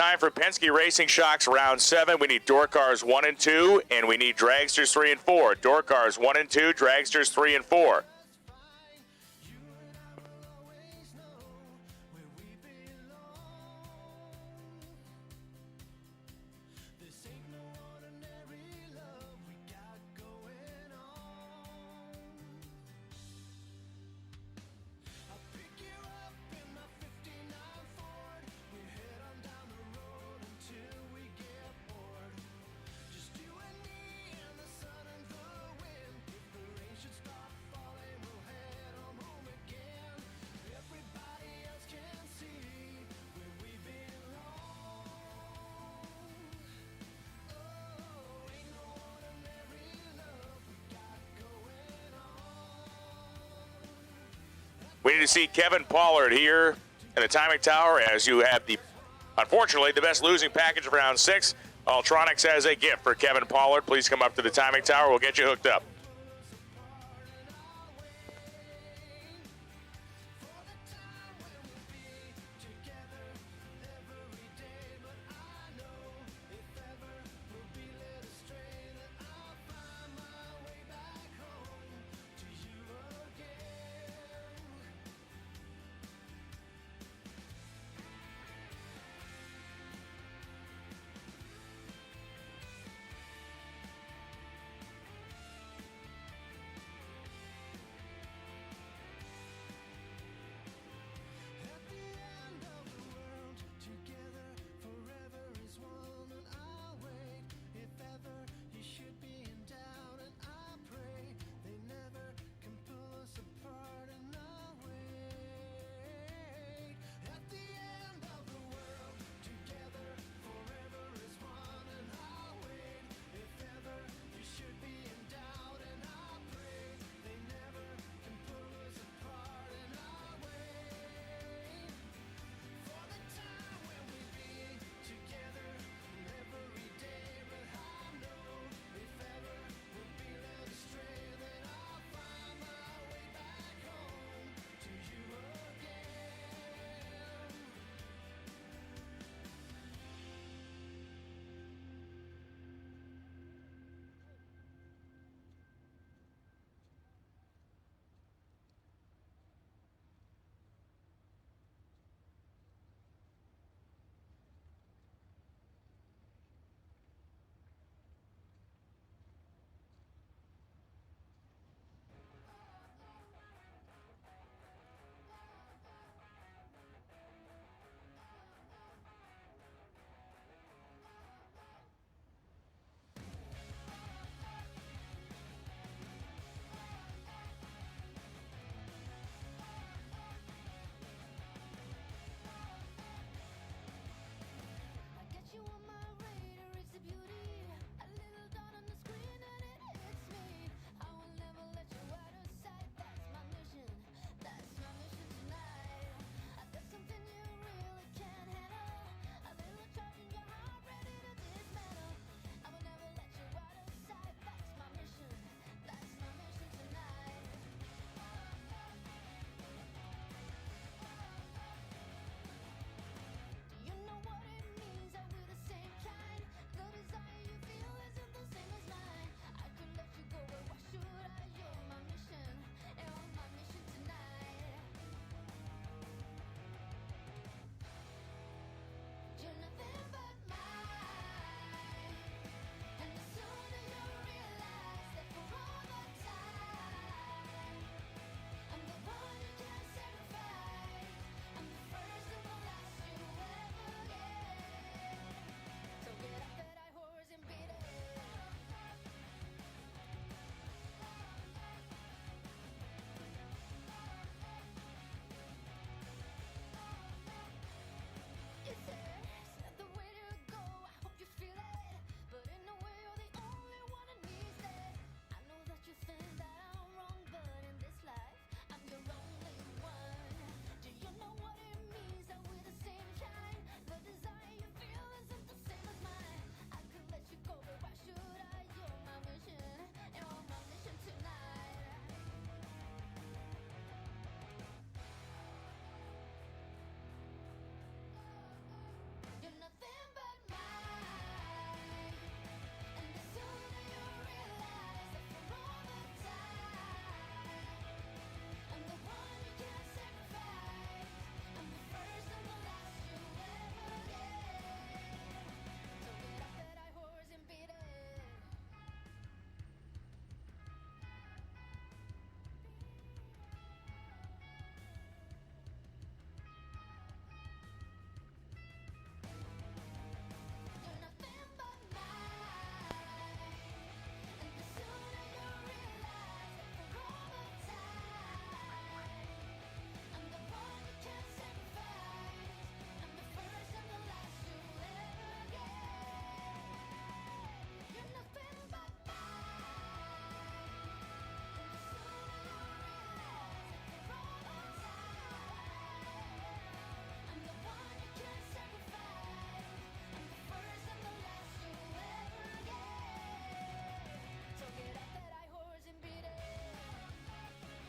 Time for Penske Racing Shocks round 7. We need door cars 1 and 2, and we need dragsters 3 and 4. Door cars 1 and 2, dragsters 3 and 4. We need to see Kevin Pollard here in the timing tower as you have unfortunately, the best losing package of round 6. Ultronics has a gift for Kevin Pollard. Please come up to the timing tower. We'll get you hooked up.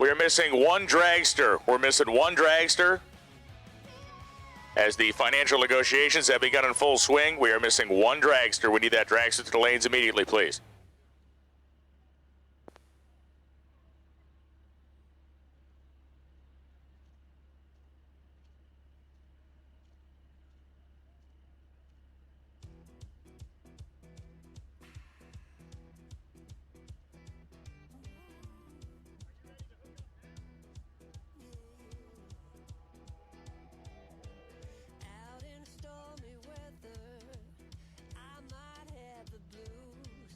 We are missing one dragster. We're missing one dragster. As the financial negotiations have begun in full swing, we are missing one dragster. We need that dragster to the lanes immediately, please. Out in stormy weather, I might have the blues,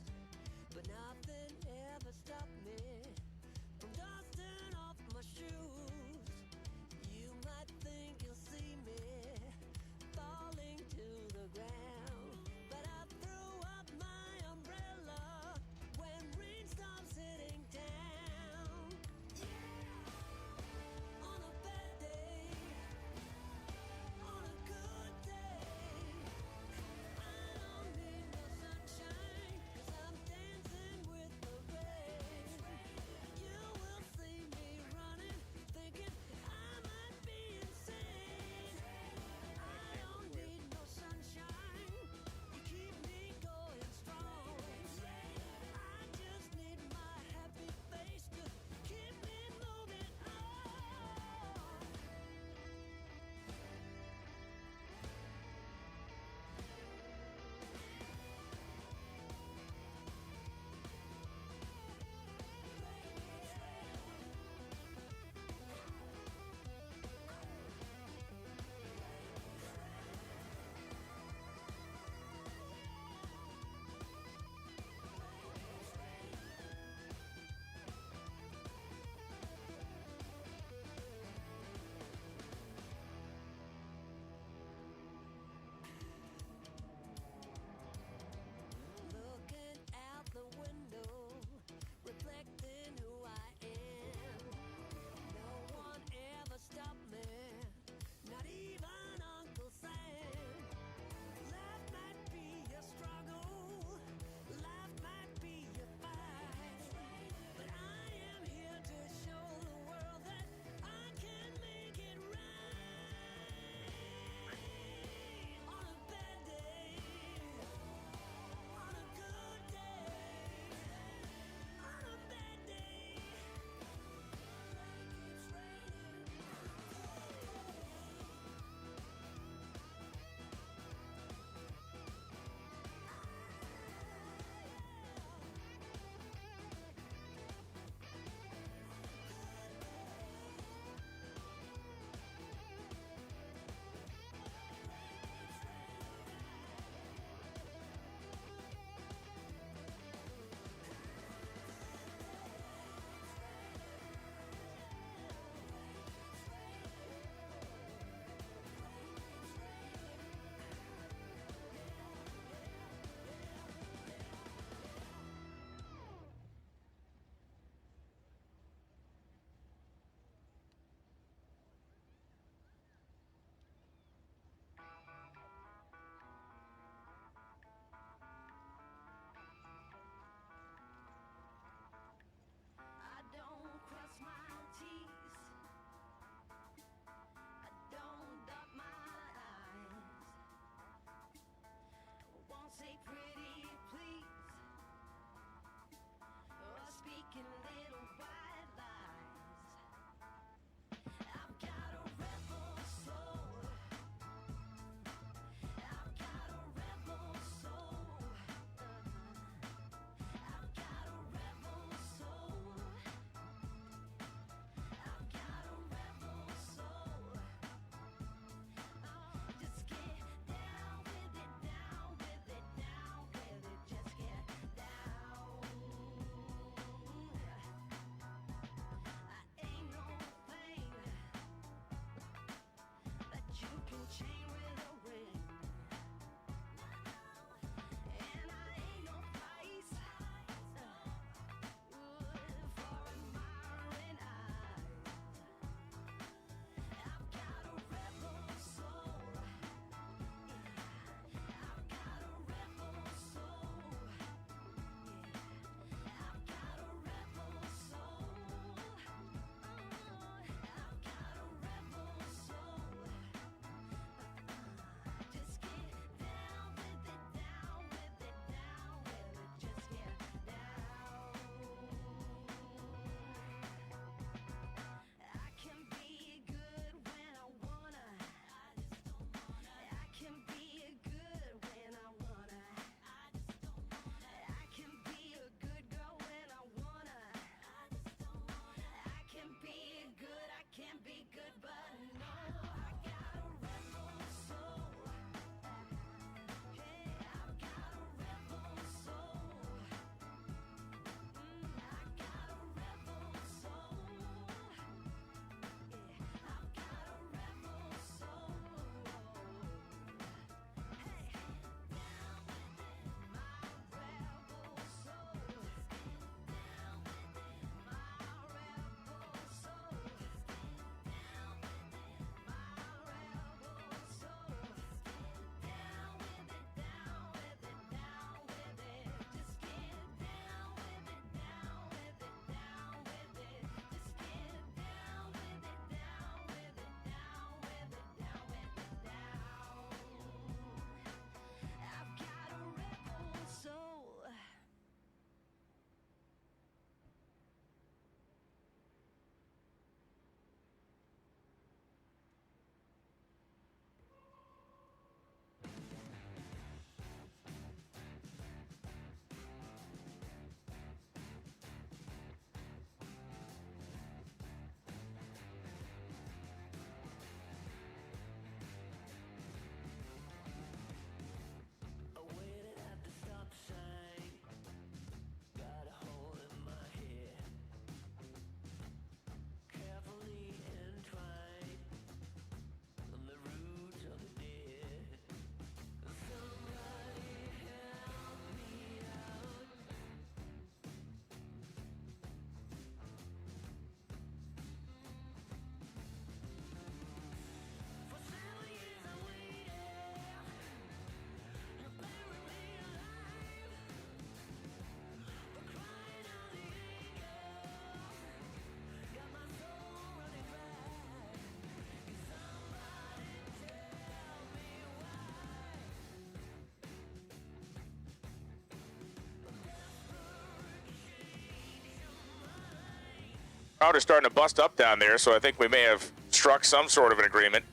Crowd is starting to bust up down there, so I think we may have struck some sort of an agreement.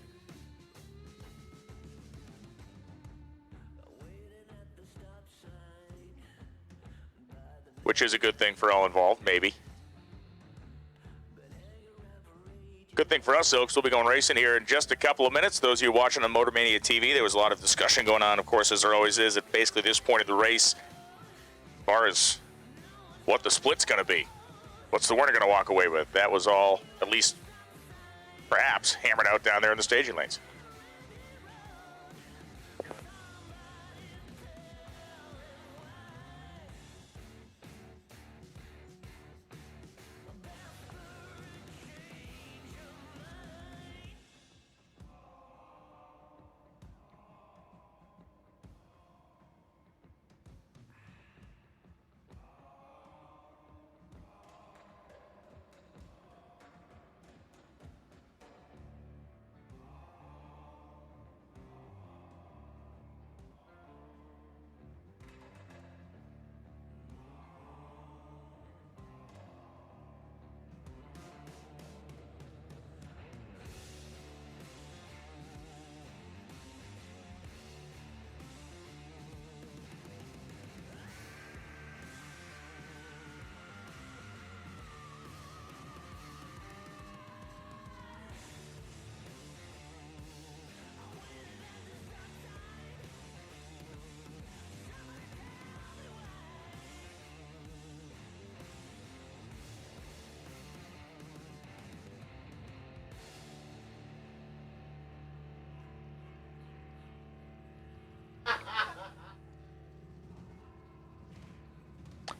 Which is a good thing for all involved, maybe. Good thing for us, though, because we'll be going racing here in just a couple of minutes. Those of you watching on Motor Mania TV, there was a lot of discussion going on, of course, as there always is, at basically this point of the race, as far as what the split's going to be. What's the winner going to walk away with? That was all, at least, perhaps, hammered out down there in the staging lanes.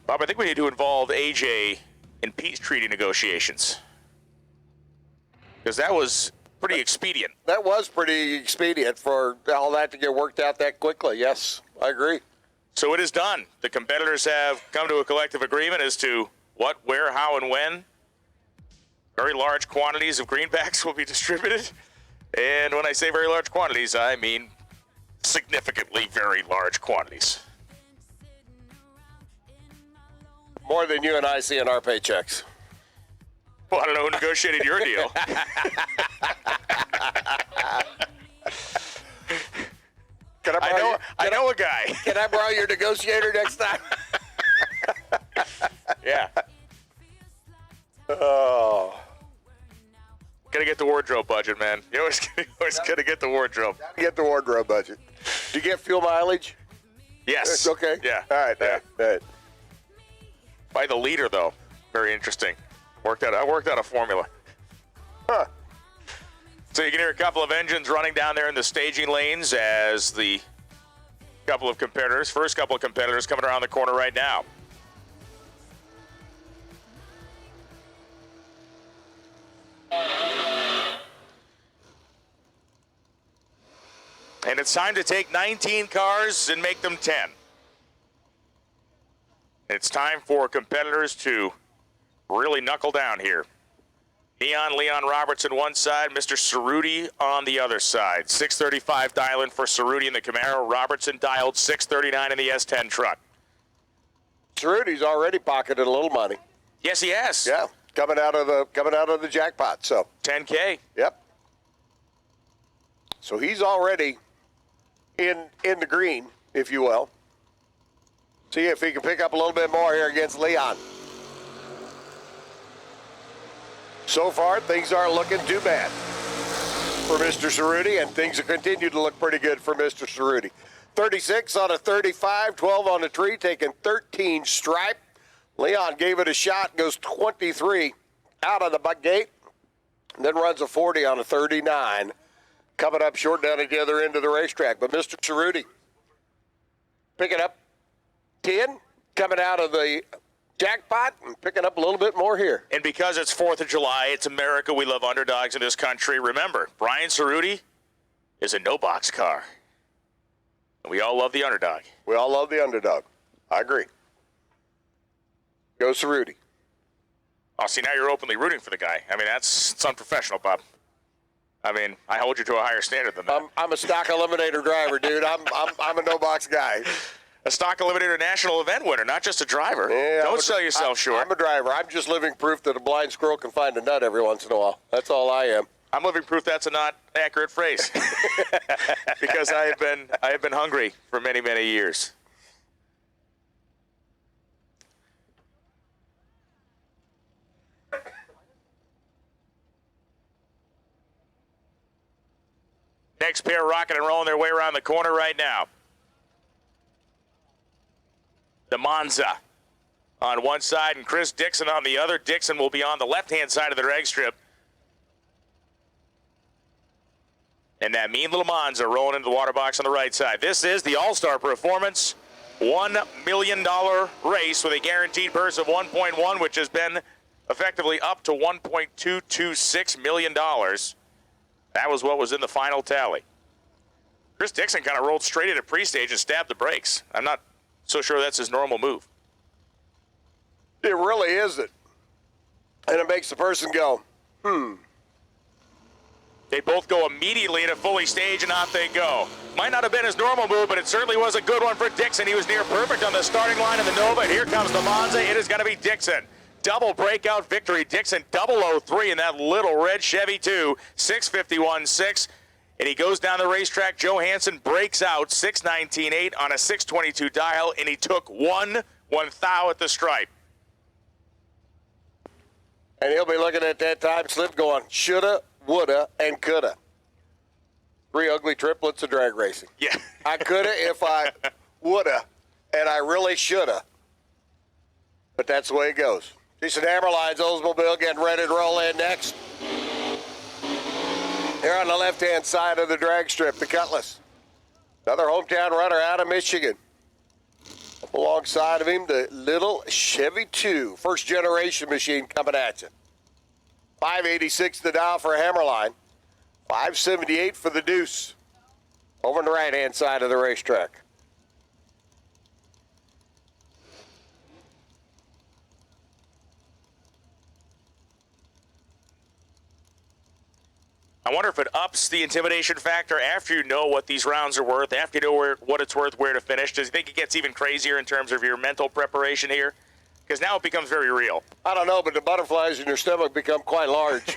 Bob, I think we need to involve AJ in peace treaty negotiations. Because that was pretty expedient. That was pretty expedient for all that to get worked out that quickly. Yes, I agree. So it is done. The competitors have come to a collective agreement as to what, where, how, and when very large quantities of greenbacks will be distributed. And when I say very large quantities, I mean significantly very large quantities. More than you and I see in our paychecks. Well, I don't know who negotiated your deal. I know a guy. Can I borrow your negotiator next time? Yeah. Oh. Gotta get the wardrobe budget, man. You always gotta get the wardrobe. Get the wardrobe budget. Do you get fuel mileage? Yes. Okay. Yeah. All right. Yeah. All right. By the leader, though. Very interesting. I worked out a formula. Huh. So you can hear a couple of engines running down there in the staging lanes as the first couple of competitors coming around the corner right now. And it's time to take 19 cars and make them 10. It's time for competitors to really knuckle down here. Leon Robertson one side, Mr. Cerruti on the other side. 635 dialing for Cerruti in the Camaro. Robertson dialed 639 in the S10 truck. Cerruti's already pocketed a little money. Yes, he has. Yeah, coming out of the jackpot. So 10K. Yep. So he's already in the green, if you will. See if he can pick up a little bit more here against Leon. So far, things aren't looking too bad for Mr. Cerruti, and things have continued to look pretty good for Mr. Cerruti. 36 on a 35, 12 on the tree, taking 13 stripe. Leon gave it a shot, goes 23 out of the butt gate, and then runs a 40 on a 39. Coming up short down at the other end of the racetrack. But Mr. Cerruti picking up 10, coming out of the jackpot and picking up a little bit more here. And because it's 4th of July, it's America, we love underdogs in this country. Remember, Brian Cerruti is a no-box car. And we all love the underdog. We all love the underdog. I agree. Go Cerruti. Oh, see, now you're openly rooting for the guy. I mean, it's unprofessional, Bob. I mean, I hold you to a higher standard than that. I'm a stock eliminator driver, dude. I'm a no-box guy. a stock eliminator national event winner, not just a driver. Yeah, Don't sell yourself short. I'm a driver. I'm just living proof that a blind squirrel can find a nut every once in a while. That's all I am. I'm living proof that's a not accurate phrase because I have been hungry for many, many years. Next pair rocking and rolling their way around the corner right now. The Monza on one side and Chris Dixon on the other. Dixon will be on the left-hand side of the drag strip. And that mean little Monza rolling into the water box on the right side. This is the Allstar Performance $1 million race with a guaranteed purse of 1.1, which has been effectively up to $1.226 million. That was what was in the final tally. Chris Dixon kind of rolled straight into pre-stage and stabbed the brakes. I'm not so sure that's his normal move. It really isn't. And it makes the person go, They both go immediately into fully stage, and off they go. Might not have been his normal move, but it certainly was a good one for Dixon. He was near perfect on the starting line of the Nova, and here comes the Monza. It is going to be Dixon. Double breakout victory. Dixon 003 in that little red Chevy 2, 651.6. And he goes down the racetrack. Joe Hansen breaks out 619.8 on a 622 dial, and he took one thou at the stripe. and he'll be looking at that time slip going, shoulda, woulda, and coulda. 3 ugly triplets of drag racing. Yeah. I coulda if I woulda, and I really shoulda. But that's the way it goes. Jason Hammerline's Oldsmobile getting ready to roll in next. Here on the left-hand side of the drag strip, the Cutlass. Another hometown runner out of Michigan. Up alongside of him, the little Chevy 2, first-generation machine coming at you. 586 the dial for Hammerline. 578 for the Deuce. Over on the right-hand side of the racetrack. I wonder if it ups the intimidation factor after you know what these rounds are worth, after you know what it's worth, where to finish. Does you think it gets even crazier in terms of your mental preparation here? Because now it becomes very real. I don't know, but the butterflies in your stomach become quite large.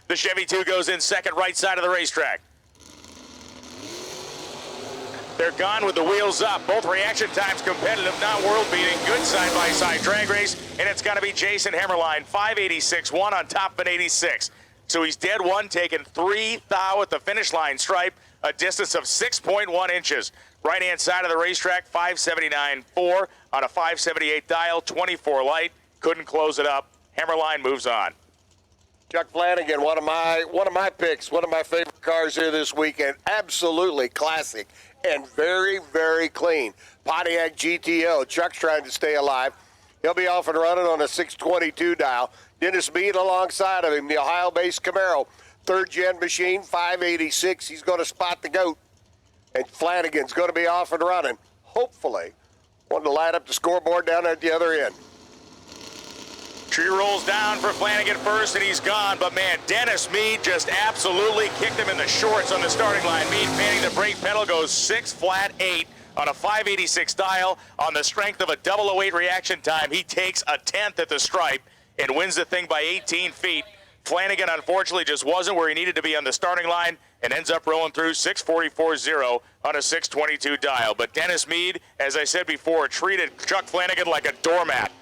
The Chevy 2 goes in second, right side of the racetrack. They're gone with the wheels up. Both reaction times competitive, not world-beating. Good side-by-side drag race, and it's going to be Jason Hammerline, 586-1 on top of an 86. So he's dead one, taking 3 thou at the finish line stripe, a distance of 6.1 inches. Right-hand side of the racetrack, 579.4 on a 578 dial, 24 light. Couldn't close it up. Hammerline moves on. Chuck Flanagan, one of my picks, one of my favorite cars here this weekend. Absolutely classic and very, very clean. Pontiac GTO. Chuck's trying to stay alive. He'll be off and running on a 622 dial. Dennis Mead alongside of him, the Ohio-based Camaro. Third-gen machine, 586. He's going to spot the GOAT. And Flanagan's going to be off and running. Hopefully, wanting to light up the scoreboard down at the other end. Tree rolls down for Flanagan first, and he's gone. But, man, Dennis Mead just absolutely kicked him in the shorts on the starting line. Mead panning the brake pedal, goes 6 flat 8 on a 586 dial. On the strength of a 008 reaction time, he takes a 10th at the stripe and wins the thing by 18 feet. Flanagan, unfortunately, just wasn't where he needed to be on the starting line and ends up rolling through 644.0 on a 622 dial. But Dennis Mead, as I said before, treated Chuck Flanagan like a doormat.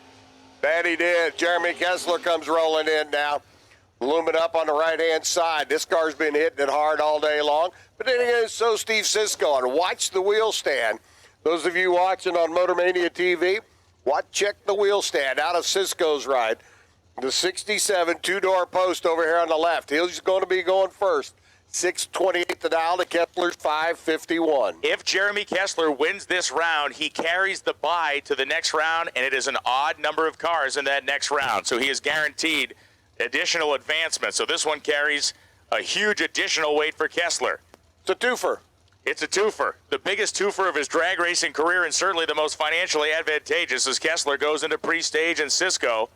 That he did. Jeremy Kessler comes rolling in now. Looming up on the right-hand side. This car's been hitting it hard all day long. But then again, so Steve Sisko. And watch the wheel stand. Those of you watching on MotorMania TV, check the wheel stand out of Sisko's ride. The 67 two-door post over here on the left. He's going to be going first. 628 the dial to Kessler's 551. If Jeremy Kessler wins this round, he carries the bye to the next round, and it is an odd number of cars in that next round. So he is guaranteed additional advancement. So this one carries a huge additional weight for Kessler. It's a twofer. It's a twofer. The biggest twofer of his drag racing career, and certainly the most financially advantageous, as Kessler goes into pre-stage and Sisko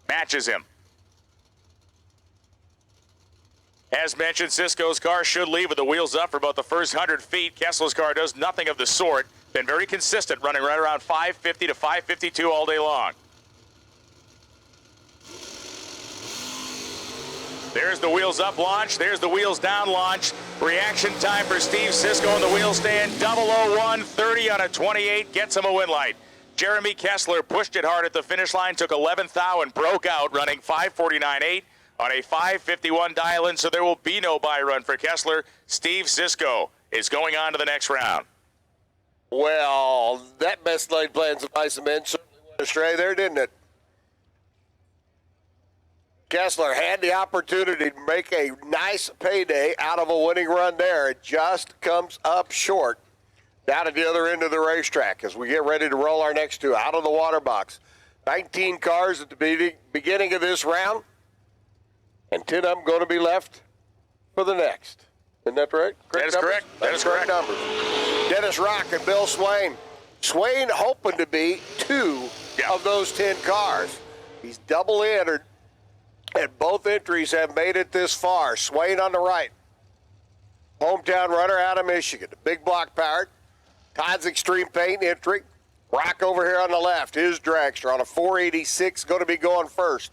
matches him. As mentioned, Sisko's car should leave with the wheels up for about the first 100 feet. Kessler's car does nothing of the sort. Been very consistent, running right around 550 to 552 all day long. There's the wheels up launch. There's the wheels down launch. Reaction time for Steve Sisko in the wheel stand. 001, 30 on a 28, gets him a win light. Jeremy Kessler pushed it hard at the finish line, took 11th thou and broke out, running 549.8 on a 551 dial-in, so there will be no bye run for Kessler. Steve Sisko is going on to the next round. Well, that best laid plans of ice and men certainly went astray there, didn't it? Kessler had the opportunity to make a nice payday out of a winning run there. It just comes up short down at the other end of the racetrack as we get ready to roll our next two out of the water box. 19 cars at the beginning of this round, and 10 of them going to be left for the next. Isn't that right? That is correct. That is correct. Numbers. Dennis Rock and Bill Swain. Swain hoping to be two of those 10 cars. He's double entered, and both entries have made it this far. Swain on the right. Hometown runner out of Michigan. The big block powered. Todd's Extreme Paint entry. Rock over here on the left. His dragster on a 486 going to be going first.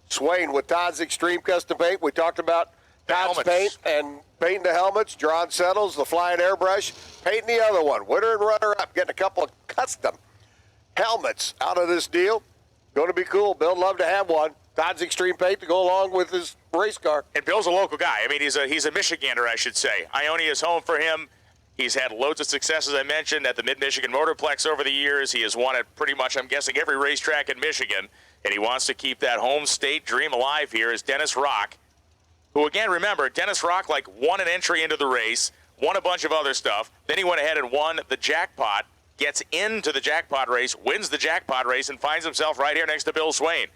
Swain with Todd's Extreme Custom Paint. We talked about Todd's paint and painting the helmets. John Settles, the flying airbrush, painting the other one. Winner and runner-up, getting a couple of custom helmets out of this deal. Going to be cool. Bill love to have one. Todd's Extreme Paint to go along with his race car. And Bill's a local guy. I mean, he's a Michigander, I should say. Ionia is home for him. He's had loads of success, as I mentioned, at the Mid-Michigan Motorplex over the years. He has won at pretty much, I'm guessing, every racetrack in Michigan. And he wants to keep that home state dream alive here is Dennis Rock, who, again, remember, Dennis Rock, won an entry into the race, won a bunch of other stuff. Then he went ahead and won the jackpot, gets into the jackpot race, wins the jackpot race, and finds himself right here next to Bill Swain.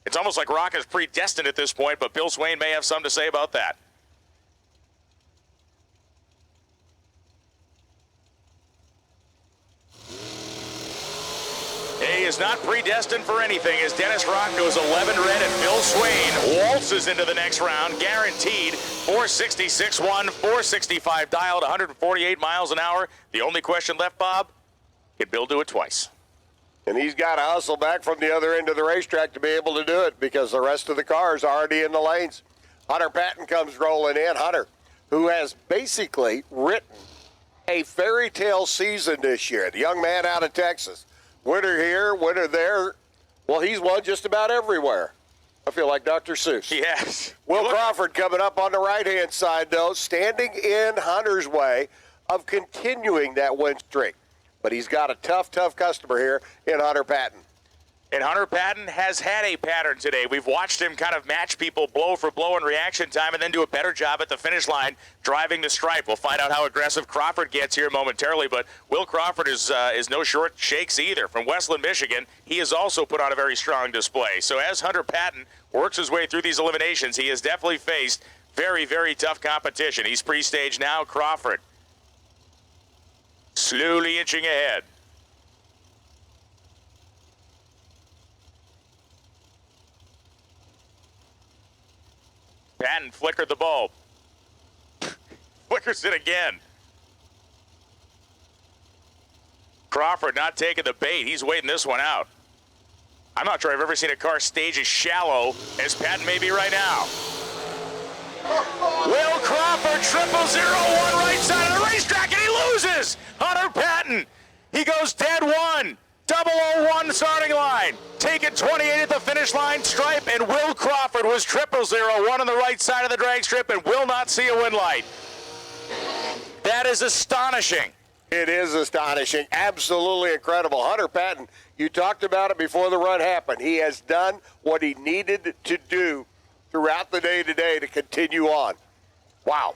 It's almost like Rock is predestined at this point, but Bill Swain may have something to say about that. He is not predestined for anything as Dennis Rock goes 11 red and Bill Swain waltzes into the next round, guaranteed 466-1, 465 dialed, 148 miles an hour. The only question left, Bob, can Bill do it twice? And he's got to hustle back from the other end of the racetrack to be able to do it because the rest of the cars are already in the lanes. Hunter Patton comes rolling in. Hunter, who has basically written a fairy tale season this year. The young man out of Texas. Winner here, winner there. Well, he's won just about everywhere. I feel like Dr. Seuss. Yes. Will Crawford coming up on the right-hand side, though, standing in Hunter's way of continuing that win streak. But he's got a tough customer here in Hunter Patton. And Hunter Patton has had a pattern today. We've watched him kind of match people blow for blow in reaction time and then do a better job at the finish line driving the stripe. We'll find out how aggressive Crawford gets here momentarily, but Will Crawford is no short shakes either. From Westland, Michigan, he has also put on a very strong display. So as Hunter Patton works his way through these eliminations, he has definitely faced very, very tough competition. He's pre-stage now. Crawford slowly inching ahead. Patton flickered the bulb. Flickers it again. Crawford not taking the bait. He's waiting this one out. I'm not sure I've ever seen a car stage as shallow as Patton may be right now. Will Crawford 0001 right side of the racetrack, and he loses. Hunter Patton, he goes dead one. 001 starting line. Taking 28 at the finish line stripe, and Will Crawford was 0001 on the right side of the drag strip and will not see a win light. That is astonishing. It is astonishing. Absolutely incredible. Hunter Patton, you talked about it before the run happened. He has done what he needed to do throughout the day today to continue on. Wow.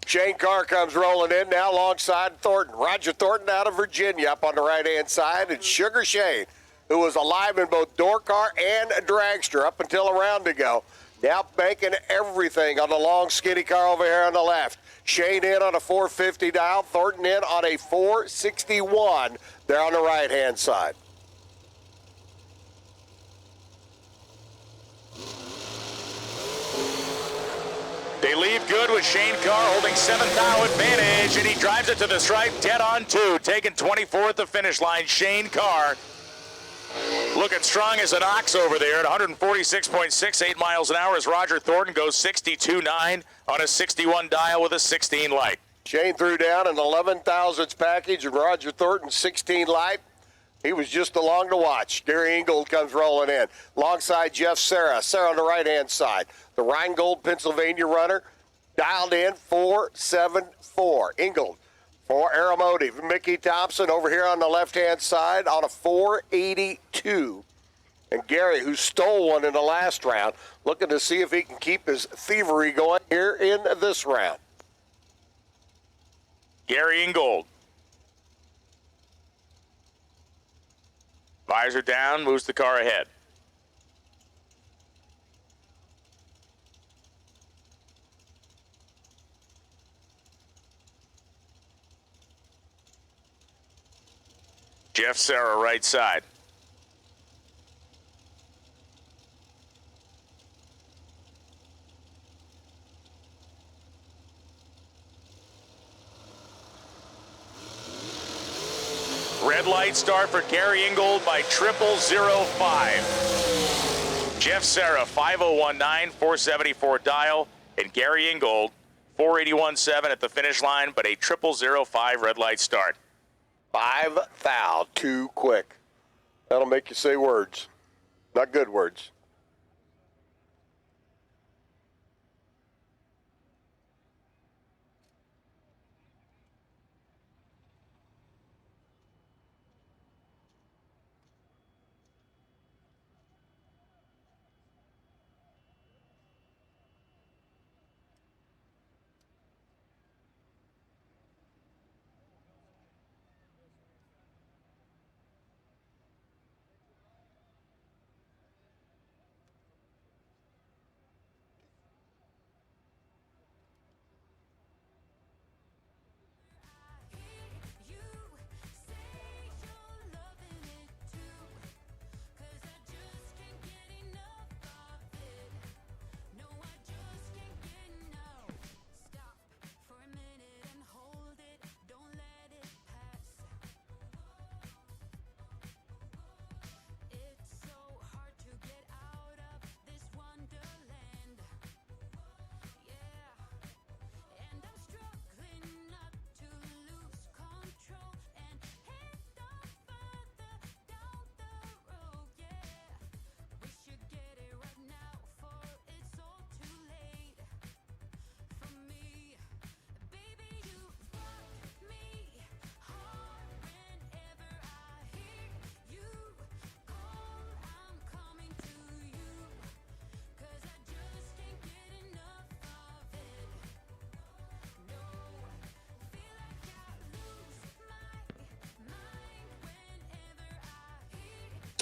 Shane Carr comes rolling in now alongside Thornton. Roger Thornton out of Virginia up on the right-hand side. And Sugar Shane, who was alive in both door car and a dragster up until a round ago. Now banking everything on the long, skinny car over here on the left. Shane in on a 450 dial. Thornton in on a 461 there on the right-hand side. They leave good with Shane Carr holding 7th thou advantage, and he drives it to the stripe, dead on 2, taking 24th at the finish line. Shane Carr looking strong as an ox over there at 146.68 miles an hour as Roger Thornton goes 62.9 on a 61 dial with a 16 light. Shane threw down an 11 thousandths package and Roger Thornton 16 light. He was just along to watch. Gary Ingold comes rolling in. Alongside Jeff Serra. Serra on the right-hand side. The Rheingold, Pennsylvania runner. Dialed in 474. Ingold for Aeromotive. Mickey Thompson over here on the left-hand side on a 482. And Gary, who stole one in the last round, looking to see if he can keep his thievery going here in this round. Gary Ingold. Visor down, moves the car ahead. Jeff Serra, right side. Red light start for Gary Ingold by 0005. Jeff Serra, 5019, 474 dial, and Gary Ingold, 481.7 at the finish line, but a 0005 red light start. 5 thou, too quick. That'll make you say words. Not good words.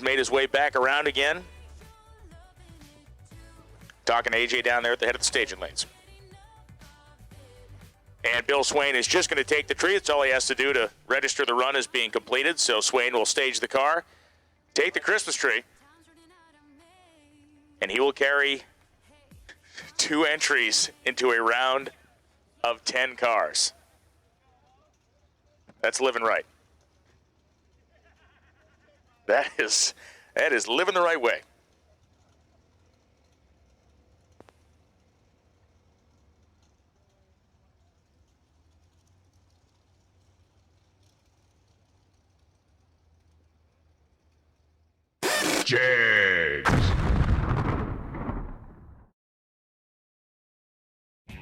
Made his way back around again. Talking to AJ down there at the head of the staging lanes. And Bill Swain is just going to take the tree. That's all he has to do to register the run as being completed. So Swain will stage the car, take the Christmas tree, and he will carry 2 entries into a round of 10 cars. That's living right. That is living the right way. Jegs.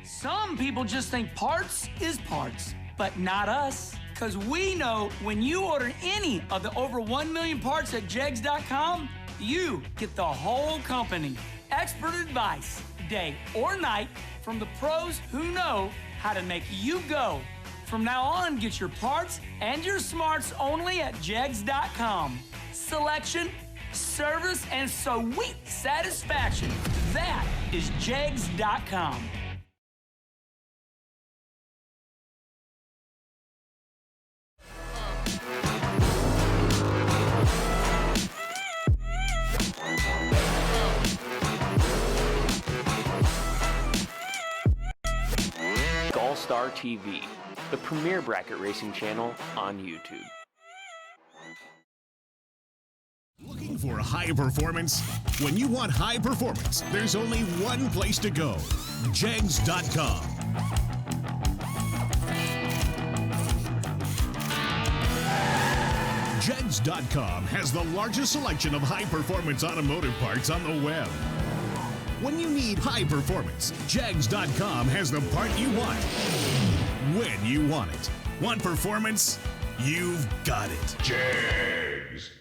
Some people just think parts is parts, but not us. Because we know when you order any of the over 1 million parts at Jegs.com, you get the whole company. Expert advice, day or night, from the pros who know how to make you go. From now on, get your parts and your smarts only at Jegs.com. Selection, service, and sweet satisfaction. That is Jegs.com. Allstar TV, the premier bracket racing channel on YouTube. Looking for high performance? When you want high performance, there's only one place to go. Jegs.com. Jegs.com has the largest selection of high-performance automotive parts on the web. When you need high performance, Jegs.com has the part you want, when you want it. Want performance? You've got it. Jegs.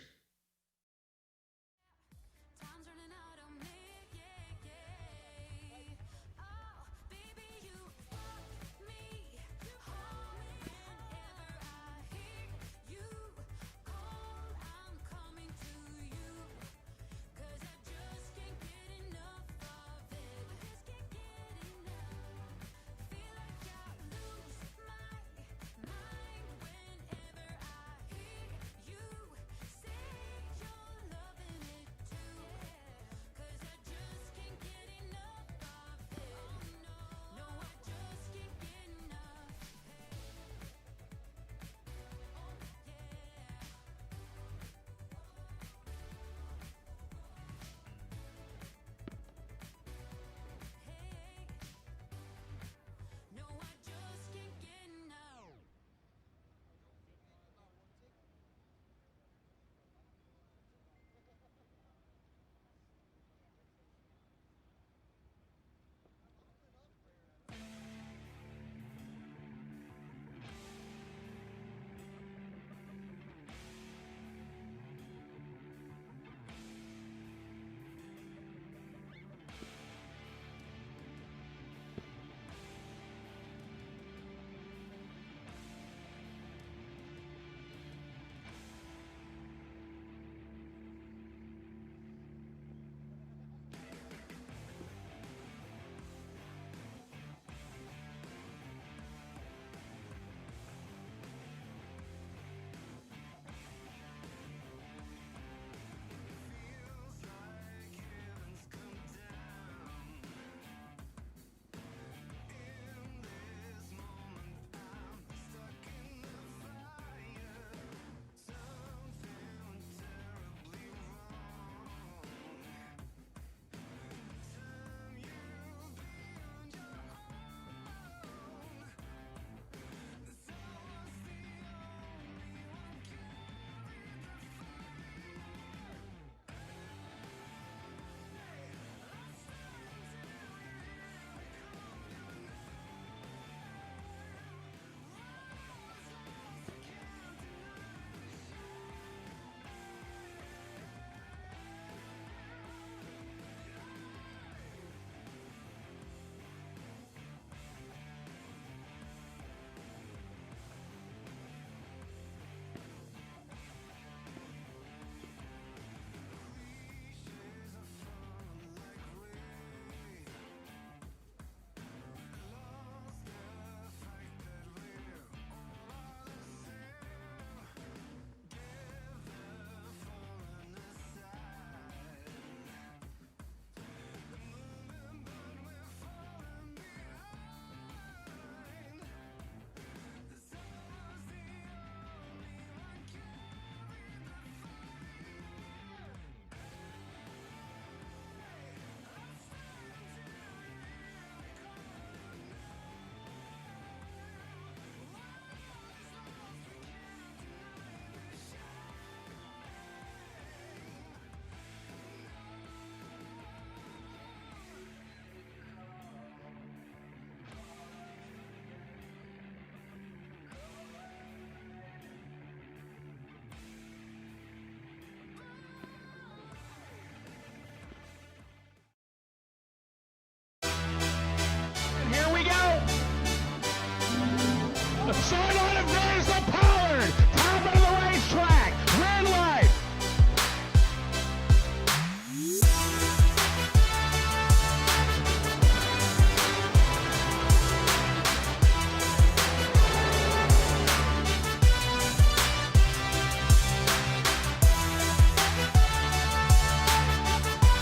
Showdown of Days the Pollard, top of the racetrack, red light.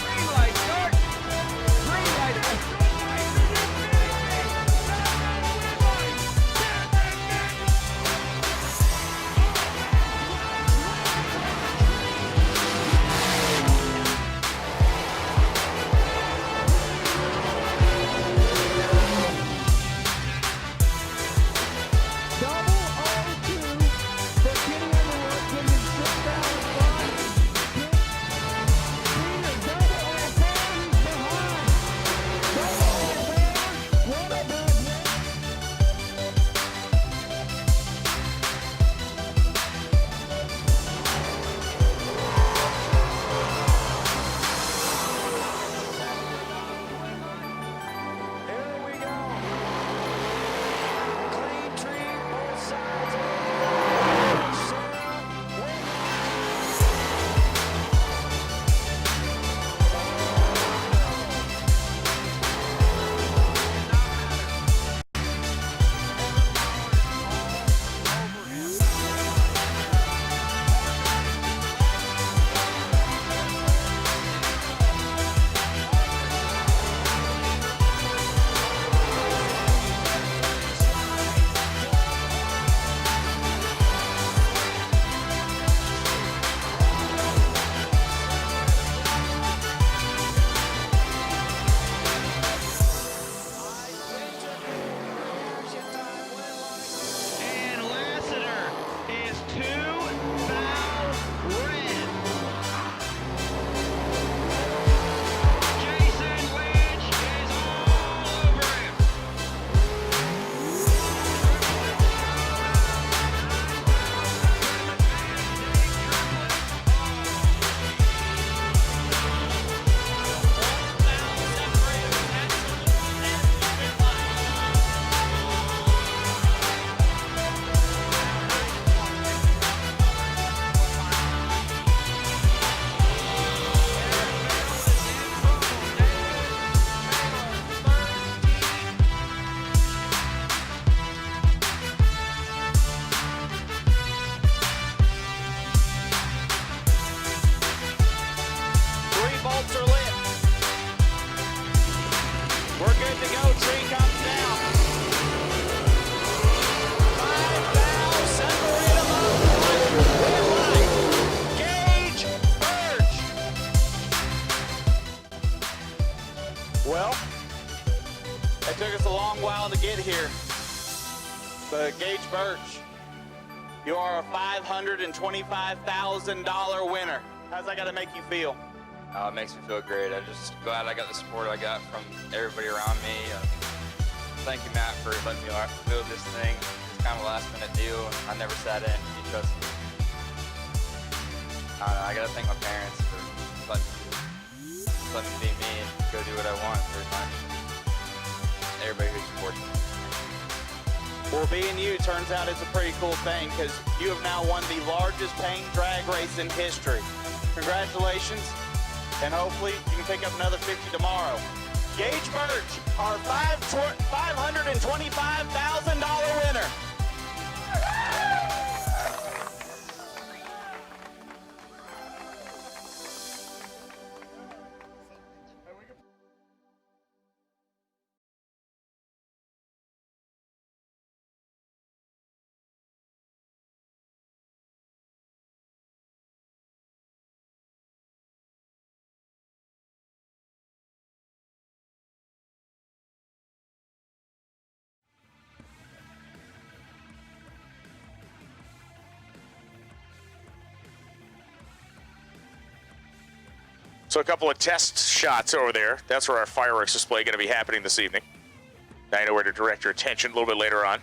Green light, start. Green light. But Gage Birch, you are a $525,000 winner. How's that got to make you feel? It makes me feel great. I'm just glad I got the support I got from everybody around me. Thank you, Matt, for letting me build this thing. It's kind of a last-minute deal. I never sat in. He trusted me. I don't know, I got to thank my parents for letting me be me and go do what I want every time. Everybody who supports me. Well, being you turns out it's a pretty cool thing because you have now won the largest paying drag race in history. Congratulations, and hopefully you can pick up another 50 tomorrow. Gage Birch, our $525,000 winner. So a couple of test shots over there. That's where our fireworks display going to be happening this evening. Now you know where to direct your attention a little bit later on.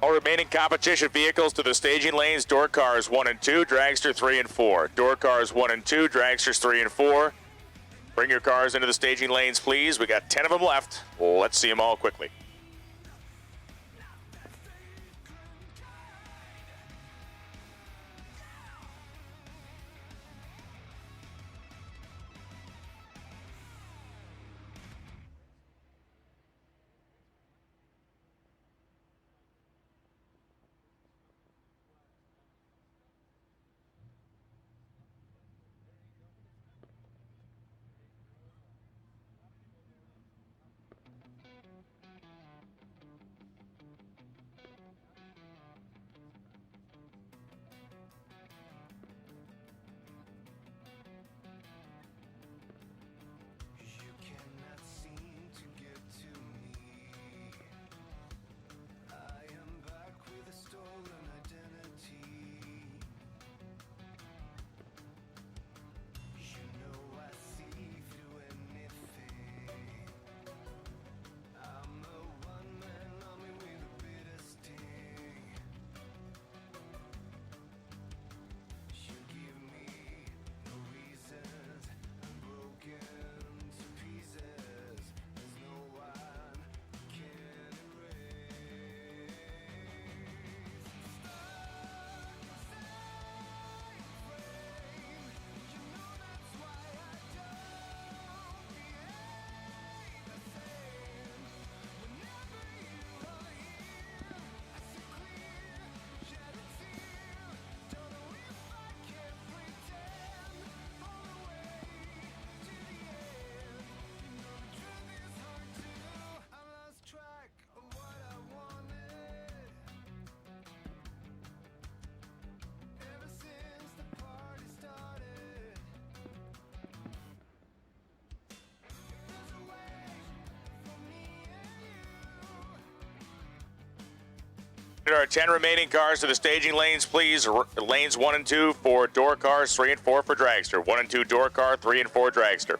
All remaining competition vehicles to the staging lanes, door cars 1 and 2, dragster 3 and 4. Door cars 1 and 2, dragsters 3 and 4. Bring your cars into the staging lanes, please. We got 10 of them left. Let's see them all quickly. There are 10 remaining cars to the staging lanes, please. Lanes 1 and 2 for door cars, 3 and 4 for dragster. 1 and 2 door car, 3 and 4 dragster.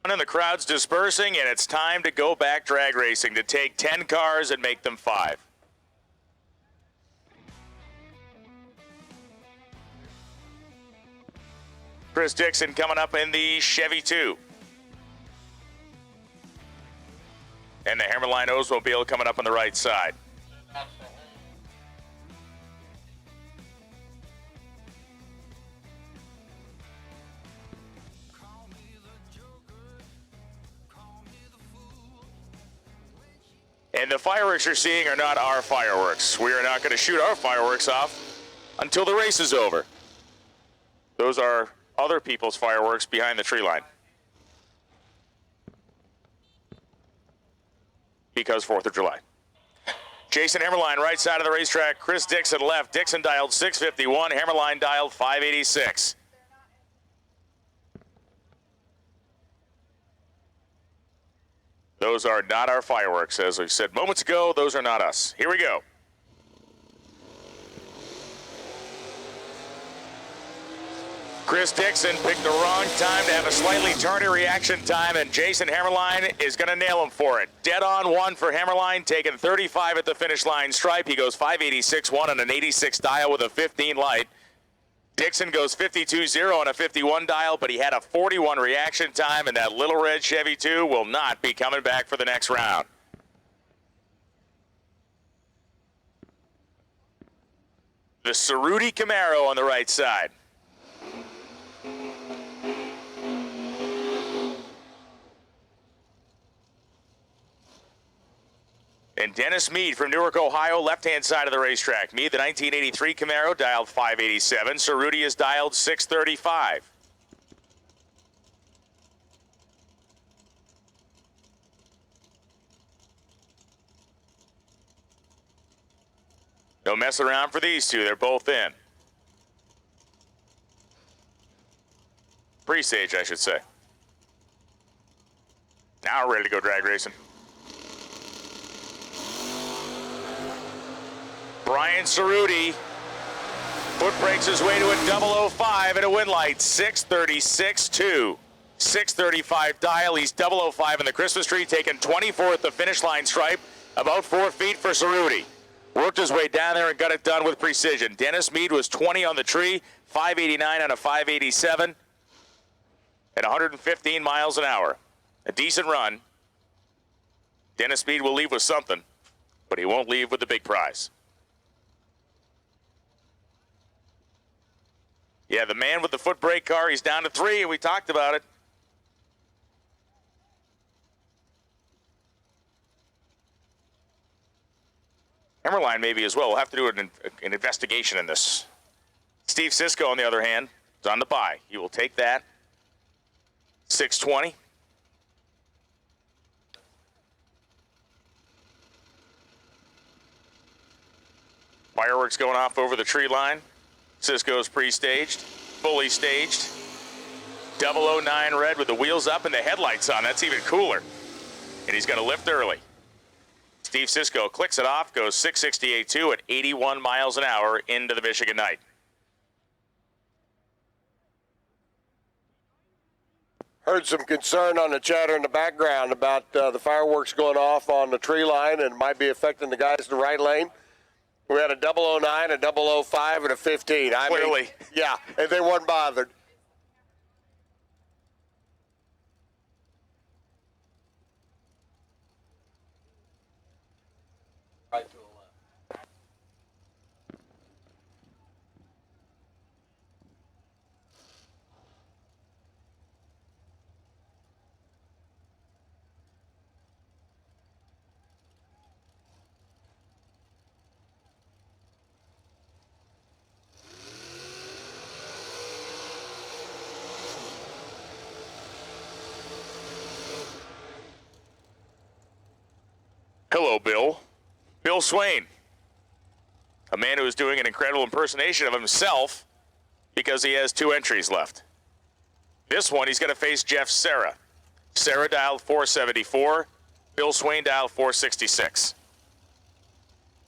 And the crowd's dispersing, and it's time to go back drag racing, to take 10 cars and make them 5. Chris Dixon coming up in the Chevy 2. And the Hammerline Oldsmobile coming up on the right side. And the fireworks you're seeing are not our fireworks. We are not going to shoot our fireworks off until the race is over. Those are other people's fireworks behind the tree line. Because 4th of July. Jason Hammerline, right side of the racetrack. Chris Dixon, left. Dixon dialed 651. Hammerline dialed 586. Those are not our fireworks. As we said moments ago, those are not us. Here we go. Chris Dixon picked the wrong time to have a slightly tardy reaction time, and Jason Hammerline is going to nail him for it. Dead on 1 for Hammerline, taking 35 at the finish line stripe. He goes 586.1 on an 86 dial with a 15 light. Dixon goes 52.0 on a 51 dial, but he had a 41 reaction time, and that little red Chevy 2 will not be coming back for the next round. The Cerruti Camaro on the right side. And Dennis Mead from Newark, Ohio, left-hand side of the racetrack. Mead, the 1983 Camaro, dialed 587. Cerruti is dialed 635. No mess around for these two. They're both in. Pre-stage, I should say. Now we're ready to go drag racing. Brian Cerruti foot brakes his way to a 005 and a win light, 636.2. 635 dial, he's 005 in the Christmas tree, taking 24 at the finish line stripe, about 4 feet for Cerruti. Worked his way down there and got it done with precision. Dennis Mead was 20 on the tree, 589 on a 587, at 115 miles an hour. A decent run. Dennis Mead will leave with something, but he won't leave with the big prize. Yeah, the man with the foot brake car, he's down to 3, and we talked about it. Hammerline maybe as well. We'll have to do an investigation in this. Steve Sisko, on the other hand, is on the buy. He will take that. 620. Fireworks going off over the tree line. Sisko's pre-staged, fully staged. 009 red with the wheels up and the headlights on. That's even cooler. And he's going to lift early. Steve Sisko clicks it off, goes 668.2 at 81 miles an hour into the Michigan night. Heard some concern on the chatter in the background about the fireworks going off on the tree line and might be affecting the guys in the right lane. We had a 009, a 005, and a 15. Clearly. Yeah, and they weren't bothered. Right to the left. Hello, Bill. Bill Swain, a man who is doing an incredible impersonation of himself because he has 2 entries left. This one, he's going to face Jeff Serra. Serra dialed 474. Bill Swain dialed 466.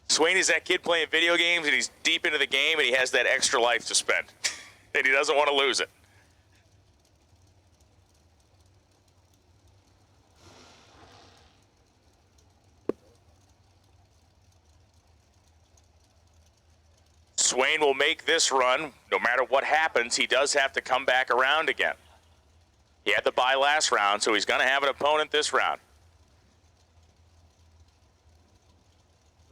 Swain is that kid playing video games, and he's deep into the game, and he has that extra life to spend. And he doesn't want to lose it. Swain will make this run. No matter what happens, he does have to come back around again. He had the bye last round, so he's going to have an opponent this round.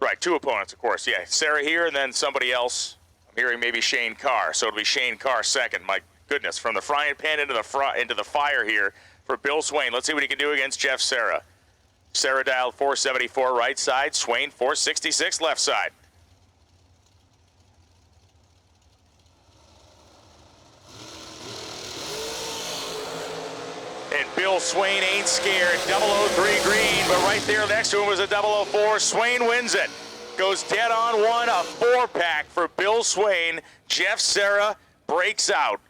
Right, 2 opponents, of course. Yeah, Sarah here and then somebody else. I'm hearing maybe Shane Carr, so it'll be Shane Carr second. My goodness, from the frying pan into the fire here for Bill Swain. Let's see what he can do against Jeff Sarah. Sarah dialed 474 right side, Swain 466 left side. And Bill Swain ain't scared. 003 green, but right there next to him was a 004. Swain wins it. Goes dead on one, a 4-pack for Bill Swain. Jeff Sarah breaks out.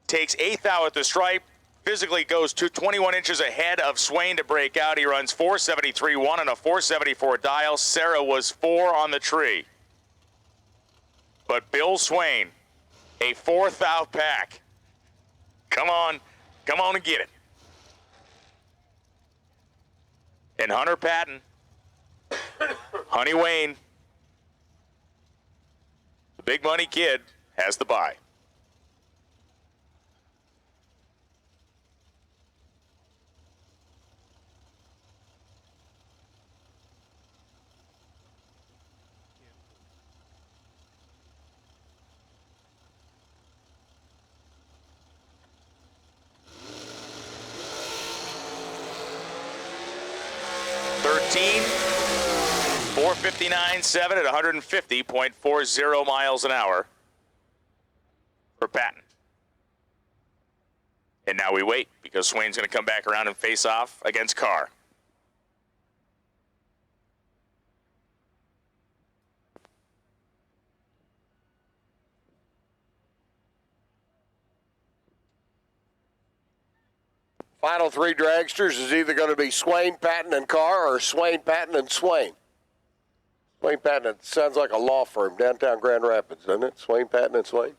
Takes 8th out at the stripe. Physically goes to 21 inches ahead of Swain to break out. He runs 473-1 and a 474 dial. Sarah was 4 on the tree. But Bill Swain, a 4th out pack. Come on and get it. And Hunter Patton, Honey Wayne, the big money kid, has the bye. $13, 459.7 at 150.40 miles an hour for Patton. And now we wait because Swain's going to come back around and face off against Carr. Final 3 dragsters is either going to be Swain, Patton, and Carr or Swain, Patton, and Swain. Swain, Patton, it sounds like a law firm, downtown Grand Rapids, doesn't it? Swain, Patton, and Swain.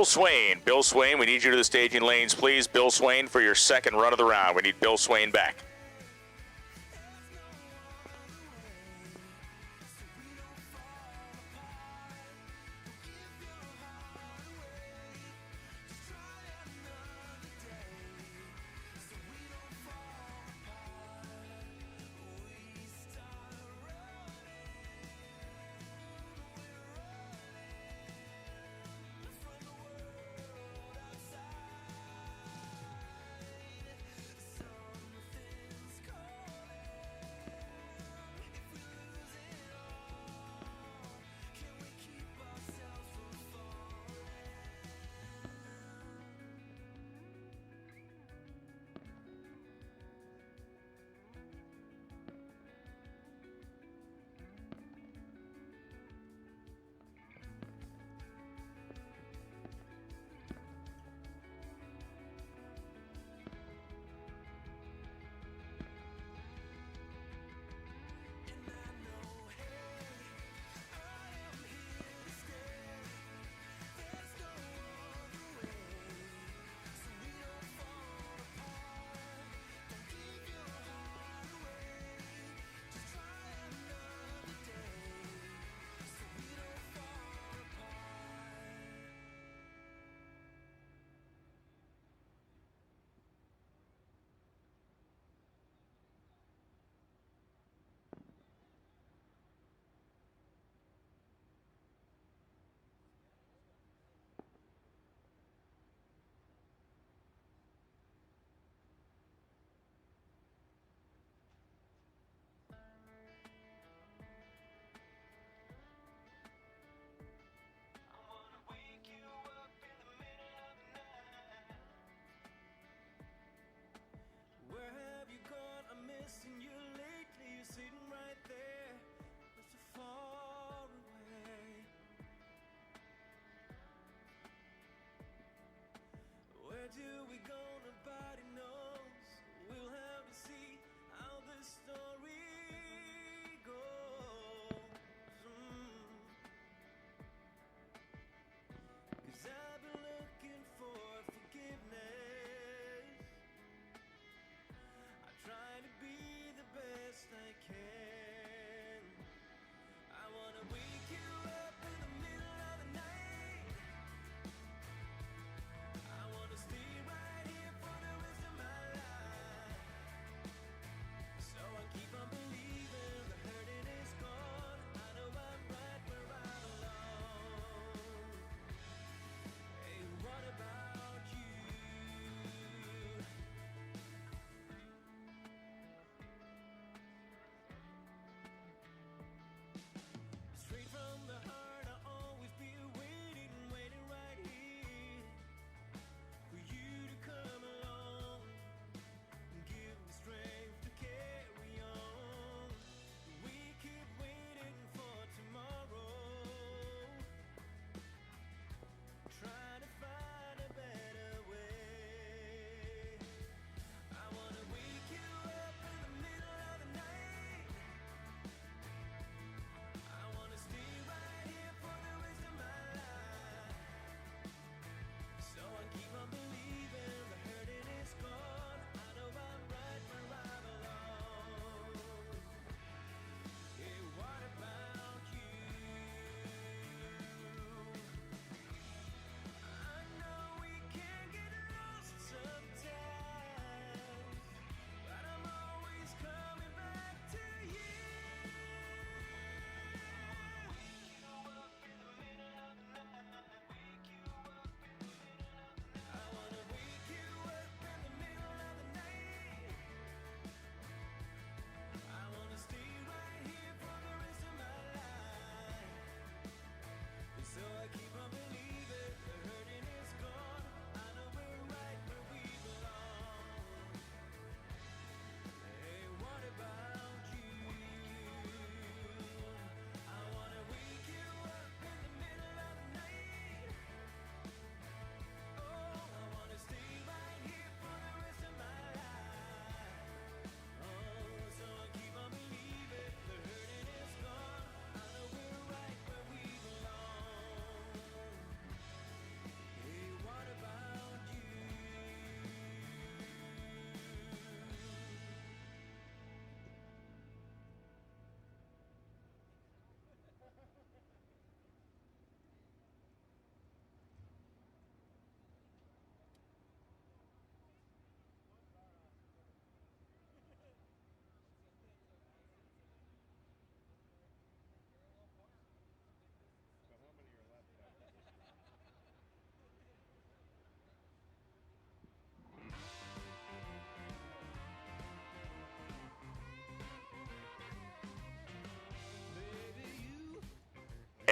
Bill Swain. Bill Swain, we need you to the staging lanes, please. Bill Swain for your second run of the round. We need Bill Swain back.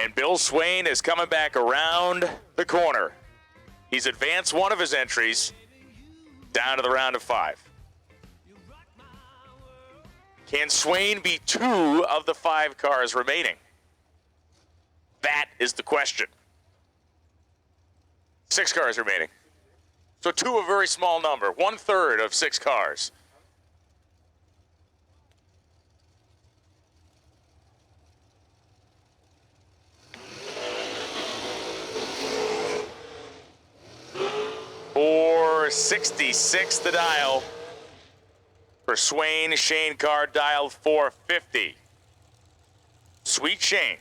And Bill Swain is coming back around the corner. He's advanced one of his entries down to the round of 5. Can Swain be 2 of the 5 cars remaining? That is the question. 6 cars remaining. So 2 a very small number, 1/3 of 6 cars. $466 the dial for Swain. Shane Carr dialed $450. Sweet Shane.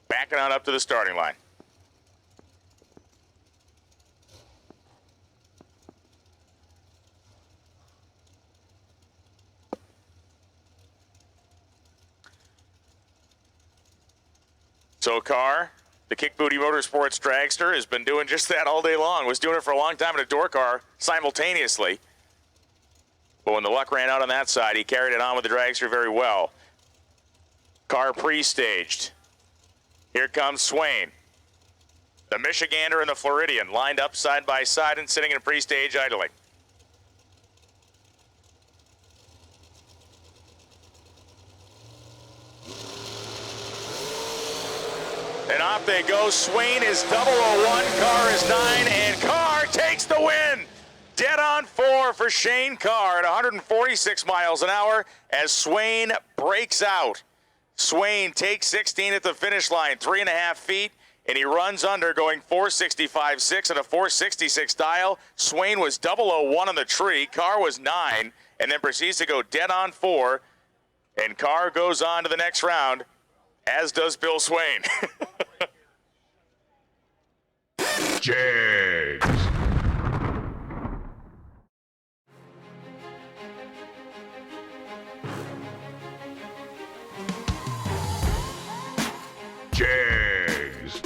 Backing on up to the starting line. So Carr, the Kick Booty Motorsports dragster, has been doing just that all day long. Was doing it for a long time in a door car simultaneously. But when the luck ran out on that side, he carried it on with the dragster very well. Carr pre-staged. Here comes Swain. The Michigander and the Floridian lined up side by side and sitting in pre-stage idling. And off they go. Swain is 001, Carr is 9, and Carr takes the win. Dead on 4 for Shane Carr at 146 miles an hour as Swain breaks out. Swain takes 16 at the finish line, 3.5 feet, and he runs under going 465.6 at a 466 dial. Swain was 001 on the tree. Carr was 9, and then proceeds to go dead on 4, and Carr goes on to the next round, as does Bill Swain. Jegs. Jegs.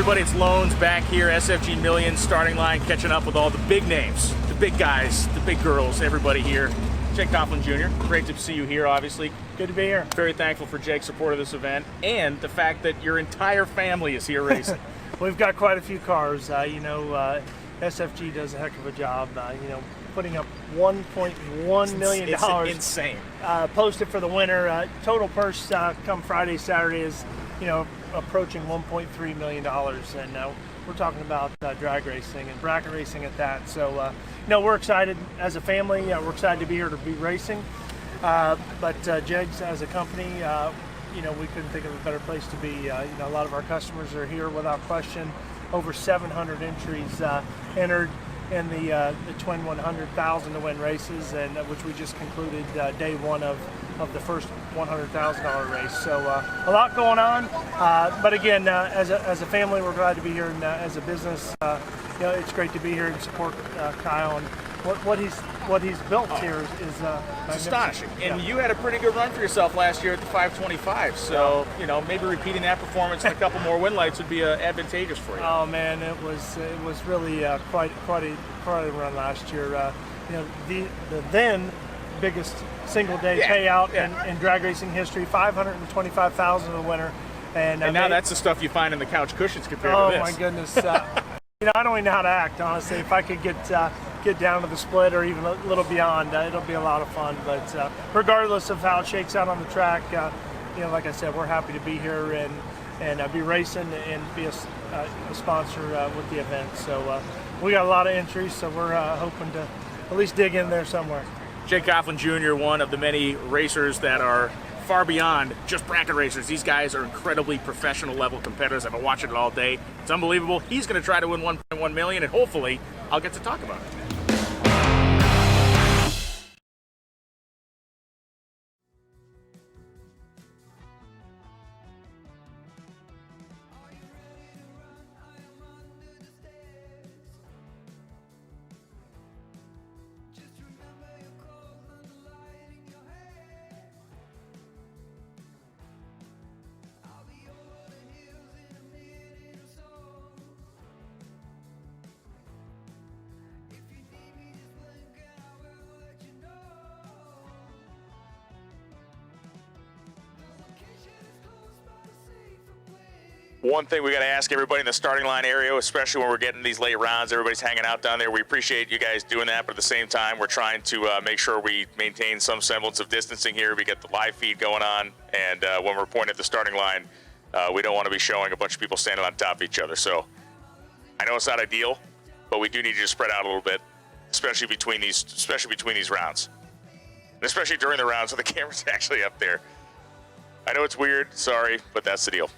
everybody, it's Loans back here, SFG Millions starting line, catching up with all the big names, the big guys, the big girls, everybody here. Jake Coughlin Jr., great to see you here, obviously. Good to be here. Very thankful for Jake's support of this event and the fact that your entire family is here racing. We've got quite a few cars. SFG does a heck of a job, putting up $1.1 million. It's insane. Posted for the winner. Total purse come Friday, Saturday is, approaching $1.3 million. And we're talking about drag racing and bracket racing at that. So, we're excited as a family. We're excited to be here to be racing. But Jegs as a company, we couldn't think of a better place to be. A lot of our customers are here without question. Over 700 entries entered in the Twin 100,000 to win races, and which we just concluded day one of the first $100,000 race. So a lot going on, but again, as a family, we're glad to be here, and as a business, it's great to be here and support Kyle, and what he's built here is astonishing. And you had a pretty good run for yourself last year at the 525. So maybe repeating that performance and a couple more win lights would be advantageous for you. Oh man, it was really quite a run last year. The then biggest single day payout in drag racing history, $525,000 to the winner. And now that's the stuff you find in the couch cushions compared to this. Oh my goodness. I don't even know how to act, honestly. If I could get down to the split or even a little beyond, it'll be a lot of fun. But regardless of how it shakes out on the track, like I said, we're happy to be here and be racing and be a sponsor with the event. So we got a lot of entries, so we're hoping to at least dig in there somewhere. Jake Coughlin Jr., one of the many racers that are far beyond just bracket racers. These guys are incredibly professional level competitors. I've been watching it all day. It's unbelievable. He's going to try to win $1.1 million, and hopefully I'll get to talk about it. One thing we got to ask everybody in the starting line area, especially when we're getting these late rounds, everybody's hanging out down there. We appreciate you guys doing that, but at the same time, we're trying to make sure we maintain some semblance of distancing here. We get the live feed going on, and when we're pointing at the starting line, we don't want to be showing a bunch of people standing on top of each other. So I know it's not ideal, but we do need you to spread out a little bit, especially between these rounds, and especially during the rounds when the camera's actually up there. I know it's weird, sorry, but that's the deal.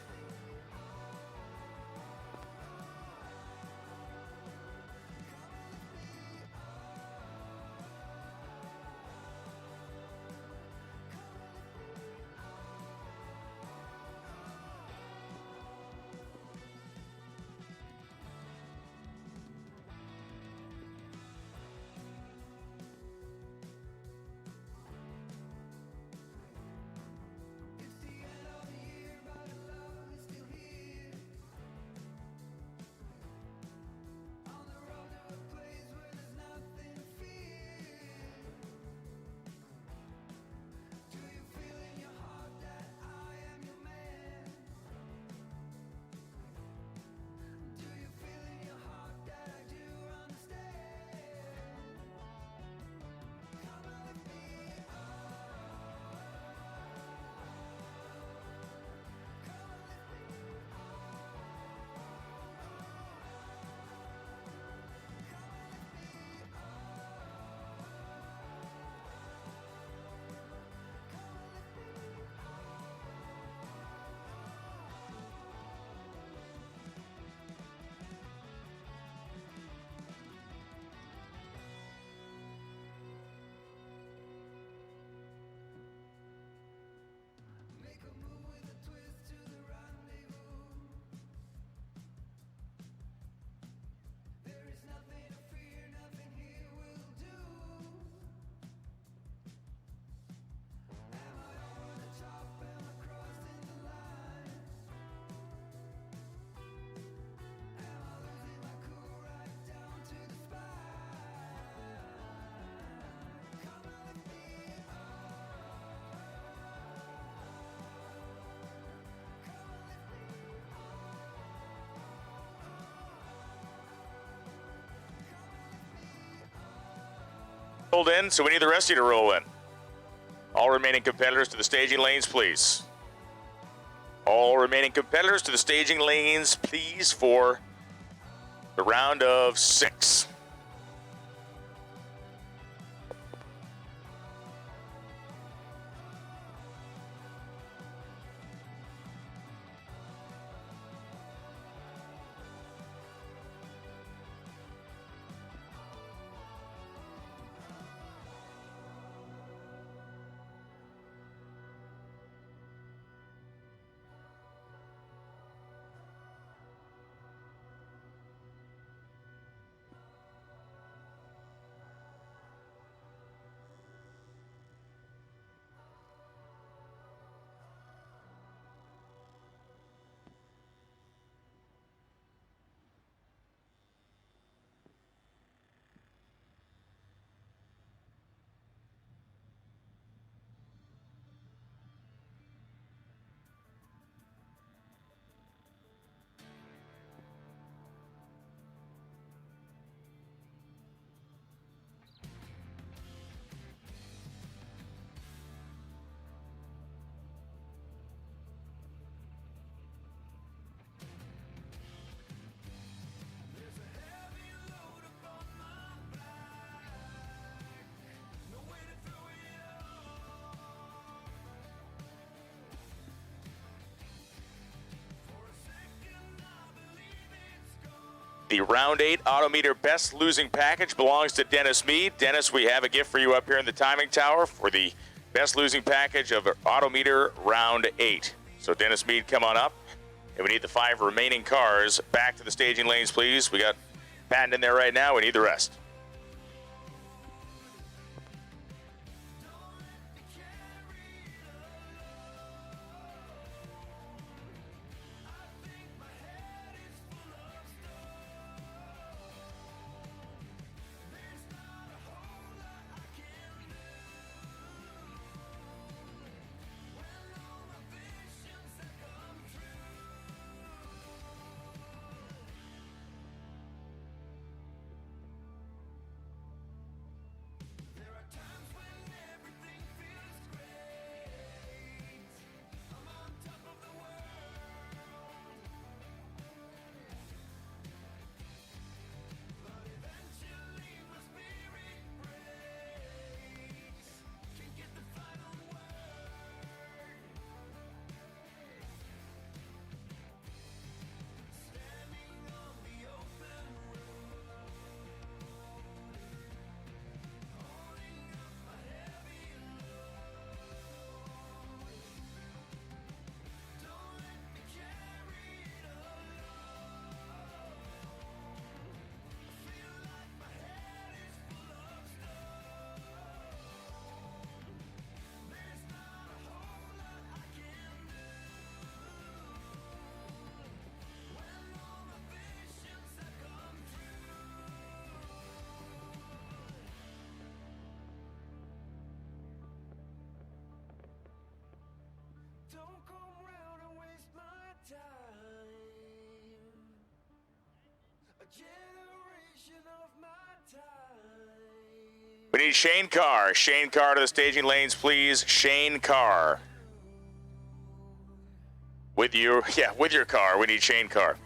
Rolled in, so we need the rest of you to roll in. All remaining competitors to the staging lanes, please. All remaining competitors to the staging lanes, please, for the round of 6. The round 8 Autometer Best Losing Package belongs to Dennis Mead. Dennis, we have a gift for you up here in the timing tower for the Best Losing Package of Autometer round 8. So Dennis Mead, come on up. And we need the 5 remaining cars back to the staging lanes, please. We got Patton in there right now. We need the rest. We need Shane Carr. Shane Carr to the staging lanes, please. Shane Carr. With your car. We need Shane Carr.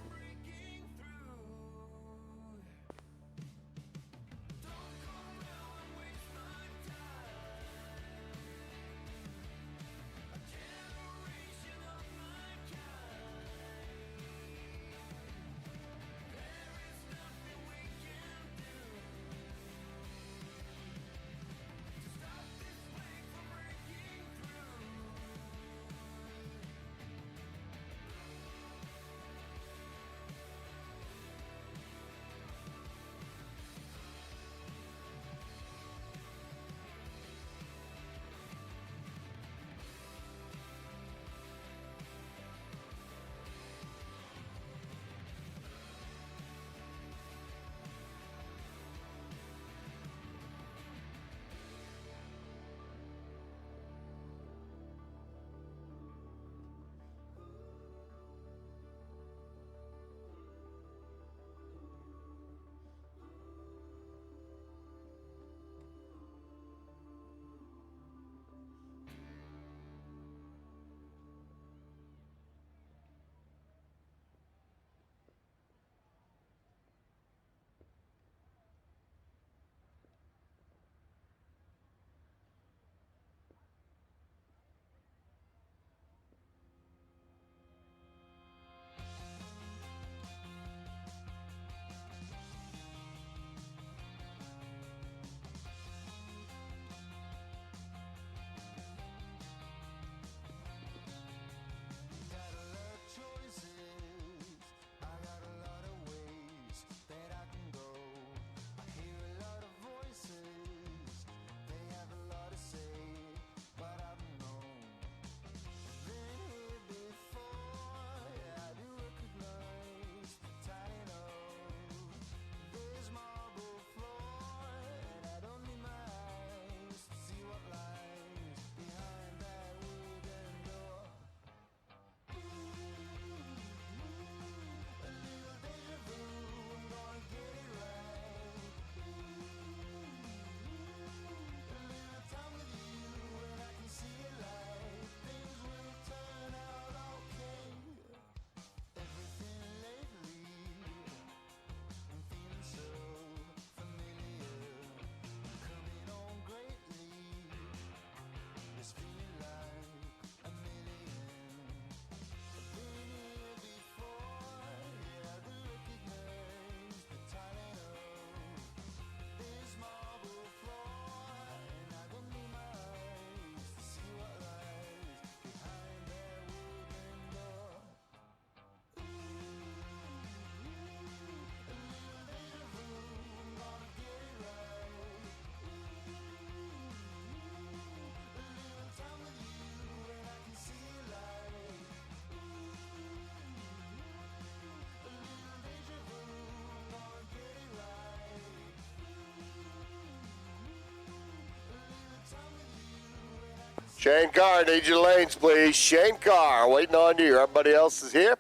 Shane Carr, need your lanes, please. Shane Carr, waiting on you. Everybody else is here.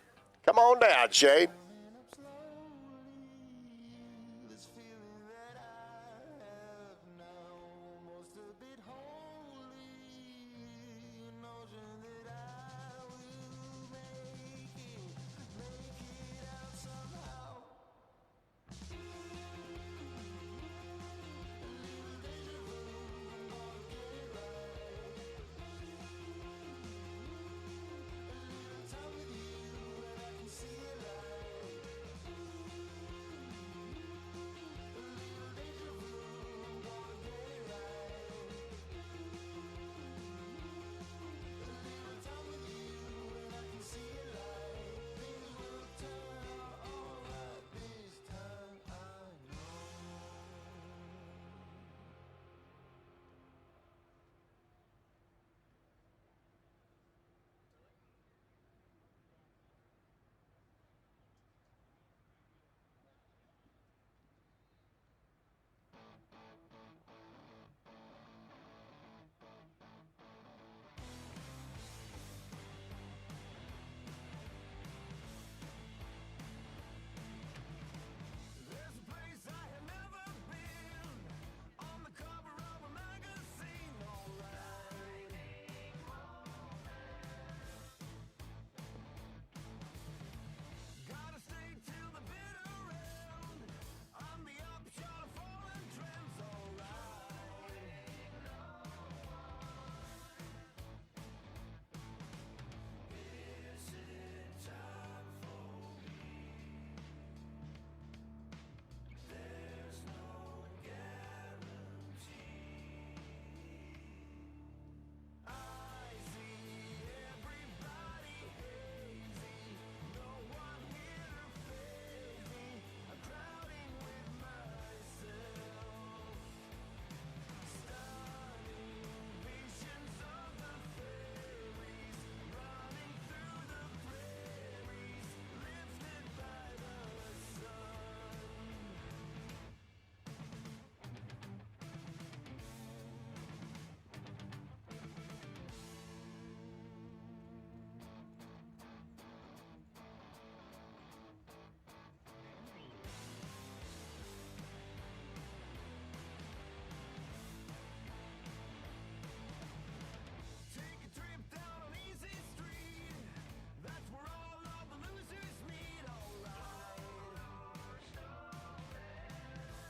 Come on down, Shane.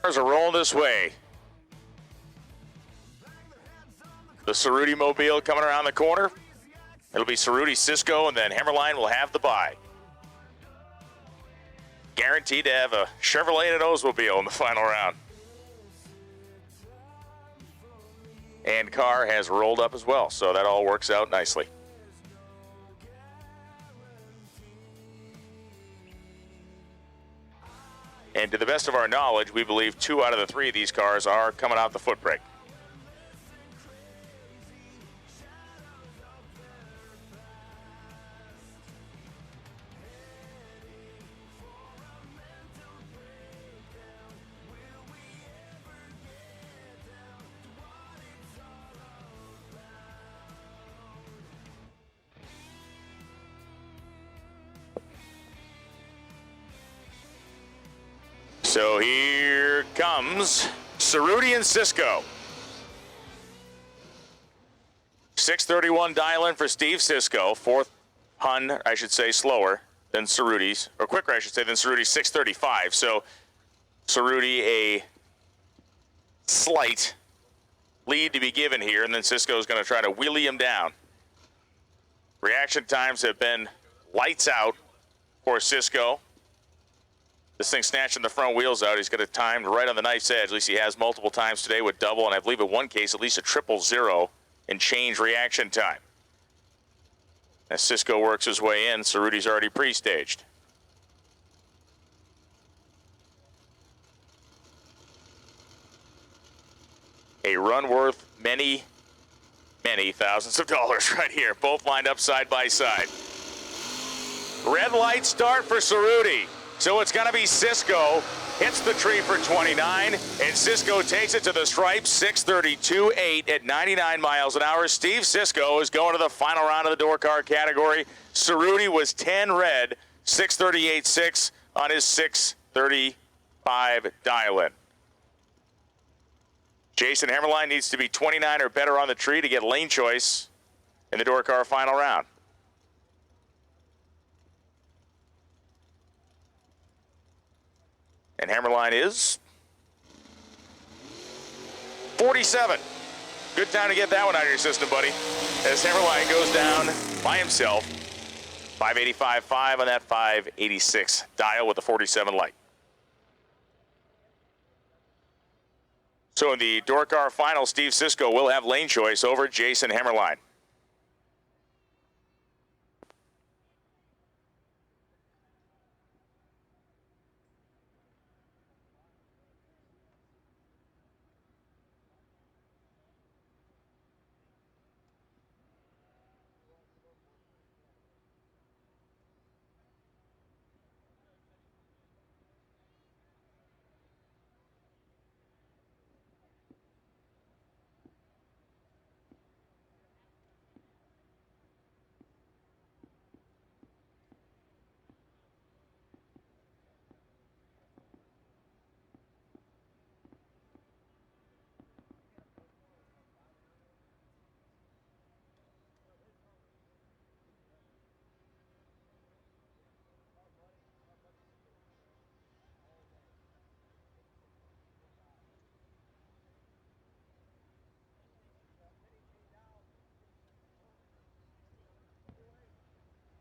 Cars are rolling this way. The Cerruti Mobile coming around the corner. It'll be Cerruti, Cisco, and then Hammerline will have the bye. Guaranteed to have a Chevrolet and an Oldsmobile in the final round. And Carr has rolled up as well, so that all works out nicely. And to the best of our knowledge, we believe 2 out of the 3 of these cars are coming out the foot brake. So here comes Cerruti and Cisco. 6:31 dial-in for Steve Cisco. 4th Hun, I should say, slower than Cerruti's, or quicker, I should say, than Cerruti's 6:35. So Cerruti a slight lead to be given here, and then Cisco's going to try to wheelie him down. Reaction times have been lights out for Cisco. This thing snatching the front wheels out. He's got it timed right on the knife's edge. At least he has multiple times today with double, and I believe in one case at least a 000 in change reaction time. As Cisco works his way in, Cerruti's already pre-staged. A run worth many, many thousands of dollars right here. Both lined up side by side. Red light start for Cerruti. So it's going to be Cisco hits the tree for 29, and Cisco takes it to the stripe, 6:32.8 at 99 miles an hour. Steve Cisco is going to the final round of the door car category. Cerruti was 10 red, 6:38.6 on his 6:35 dial-in. Jason Hammerline needs to be 29 or better on the tree to get lane choice in the door car final round. And Hammerline is 47. Good time to get that one out of your system, buddy. As Hammerline goes down by himself, 585.5 on that 586 dial with the 47 light. So in the door car final, Steve Cisco will have lane choice over Jason Hammerline.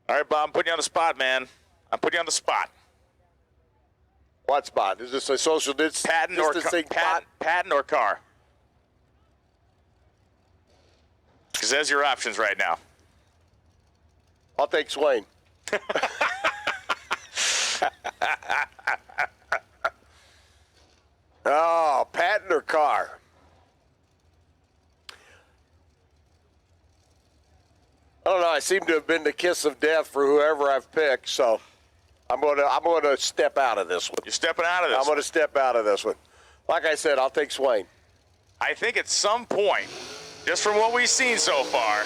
All right, Bob, I'm putting you on the spot, man. I'm putting you on the spot. What spot? Is this a social patent or spot? Patent or car? Because there's your options right now. I'll take Swain. Oh, patent or car? I don't know. I seem to have been the kiss of death for whoever I've picked, so I'm gonna step out of this one. You're stepping out of this. I'm gonna step out of this one. Like I said, I'll take Swain. I think at some point, just from what we've seen so far,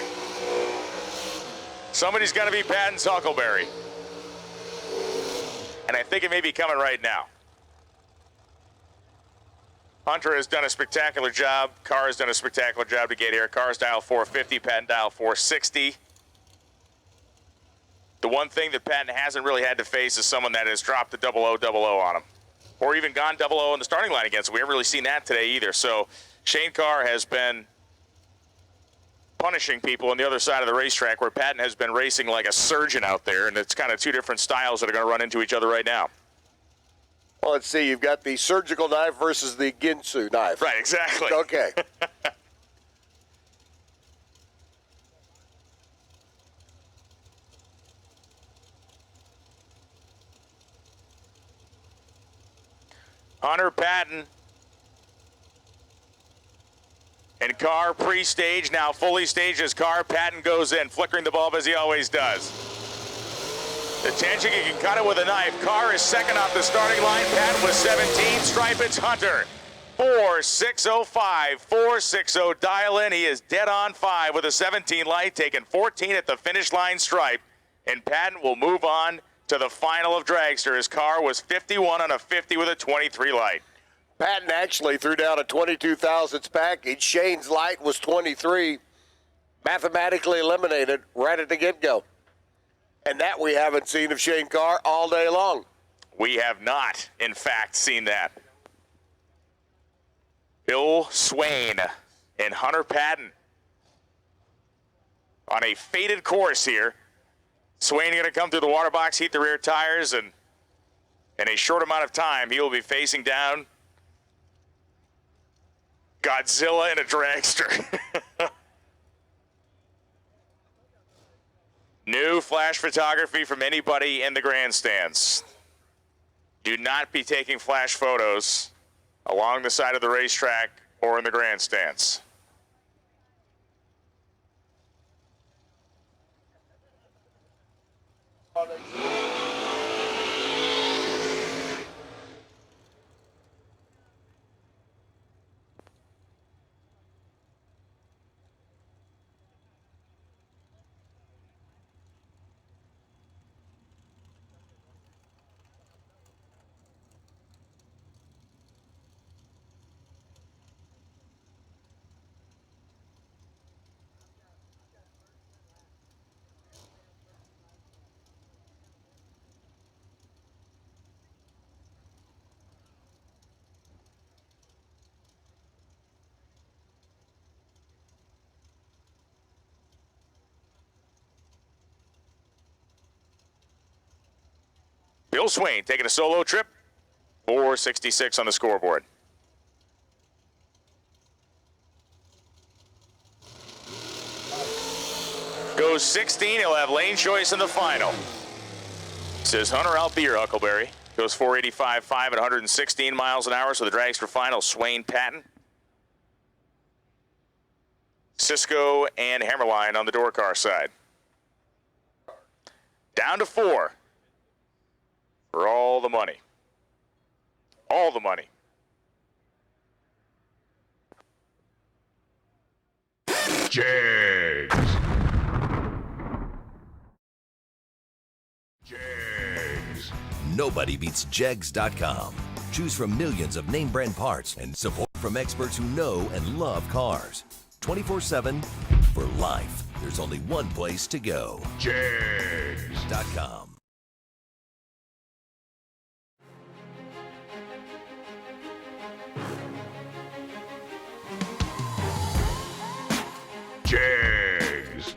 somebody's got to be Patton's Huckleberry, and I think it may be coming right now. Hunter has done a spectacular job. Carr has done a spectacular job to get here. Carr's dial 450, Patton dial 460. The one thing that Patton hasn't really had to face is someone that has dropped the 0000 on him, or even gone 00 in the starting line against him. We haven't really seen that today either. So Shane Carr has been punishing people on the other side of the racetrack, where Patton has been racing like a surgeon out there, and it's kind of two different styles that are going to run into each other right now. Well, let's see. You've got the surgical knife versus the Ginsu knife. Right, exactly. Okay. Hunter, Patton, and Carr pre-stage, now fully staged as Carr. Patton goes in, flickering the bulb as he always does. The tension, he can cut it with a knife. Carr is second off the starting line. Patton with 17. Stripe, it's Hunter. 4.605, 4.60 dial in. He is dead on 5 with a 17 light, taking 14 at the finish line stripe. And Patton will move on to the final of Dragster. His car was 51 on a 50 with a 23 light. Patton actually threw down a 22 thousandths package. Shane's light was 23. Mathematically eliminated right at the get-go. And that we haven't seen of Shane Carr all day long. We have not, in fact, seen that. Bill Swain and Hunter Patton on a faded course here. Swain going to come through the water box, heat the rear tires, and in a short amount of time, he will be facing down Godzilla in a dragster. New flash photography from anybody in the grandstands. Do not be taking flash photos along the side of the racetrack or in the grandstands. Bill Swain taking a solo trip, 466 on the scoreboard. Goes 16, he'll have lane choice in the final. Says Hunter, I'll be your Huckleberry. Goes 485.5 at 116 miles an hour, so the dragster final, Swain Patton. Cisco and Hammerline on the door car side. Down to 4 for all the money. All the money. Jegs. Nobody beats Jegs.com. Choose from millions of name brand parts and support from experts who know and love cars. 24/7 for life. There's only one place to go. Jegs.com. Jegs.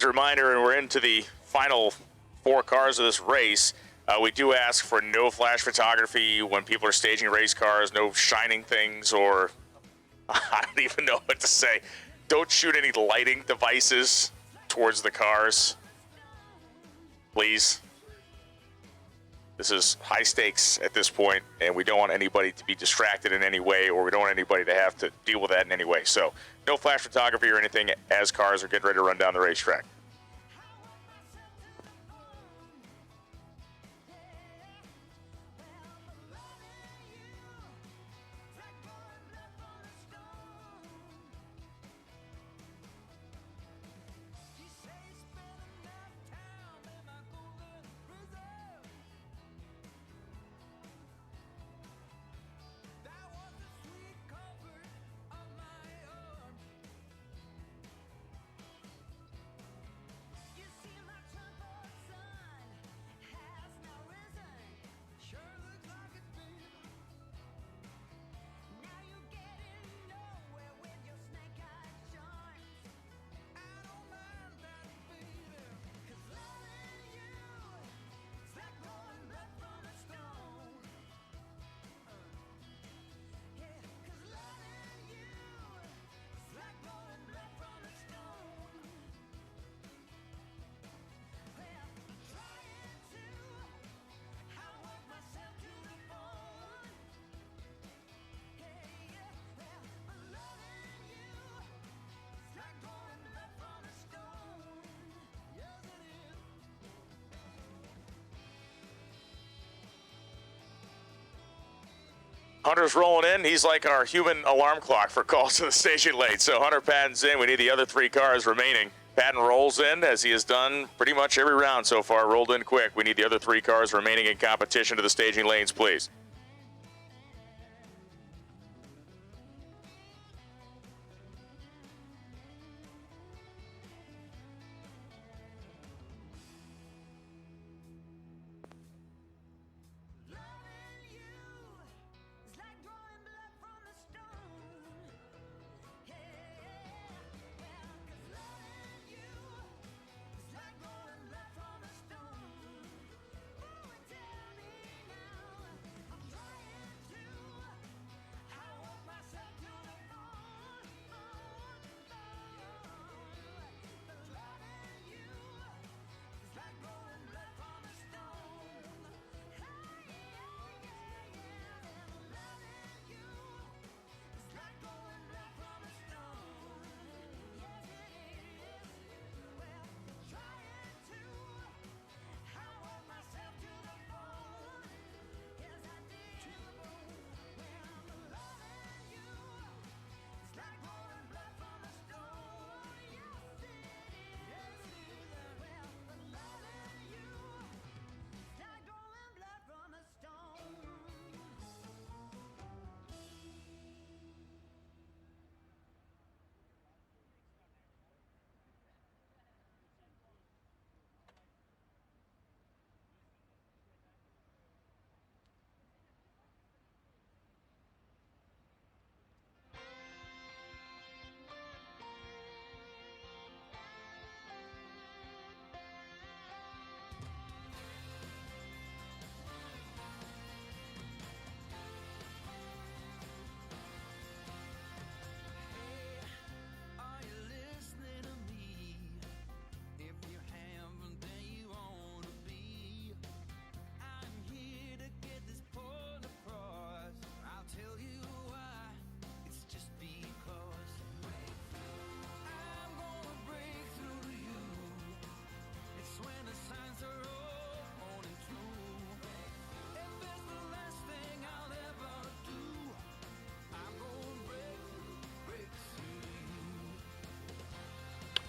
Reminder, and we're into the final 4 cars of this race. We do ask for no flash photography when people are staging race cars, no shining things, or I don't even know what to say. Don't shoot any lighting devices towards the cars, please. This is high stakes at this point, and we don't want anybody to be distracted in any way, or we don't want anybody to have to deal with that in any way. So no flash photography or anything as cars are getting ready to run down the racetrack. Hunter's rolling in. He's like our human alarm clock for calls to the station late. So Hunter Patton's in. We need the other 3 cars remaining. Patton rolls in, as he has done pretty much every round so far. Rolled in quick. We need the other 3 cars remaining in competition to the staging lanes, please.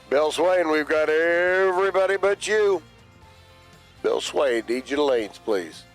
Bill Swain, we've got everybody but you. Bill Swain, need you to lanes, please.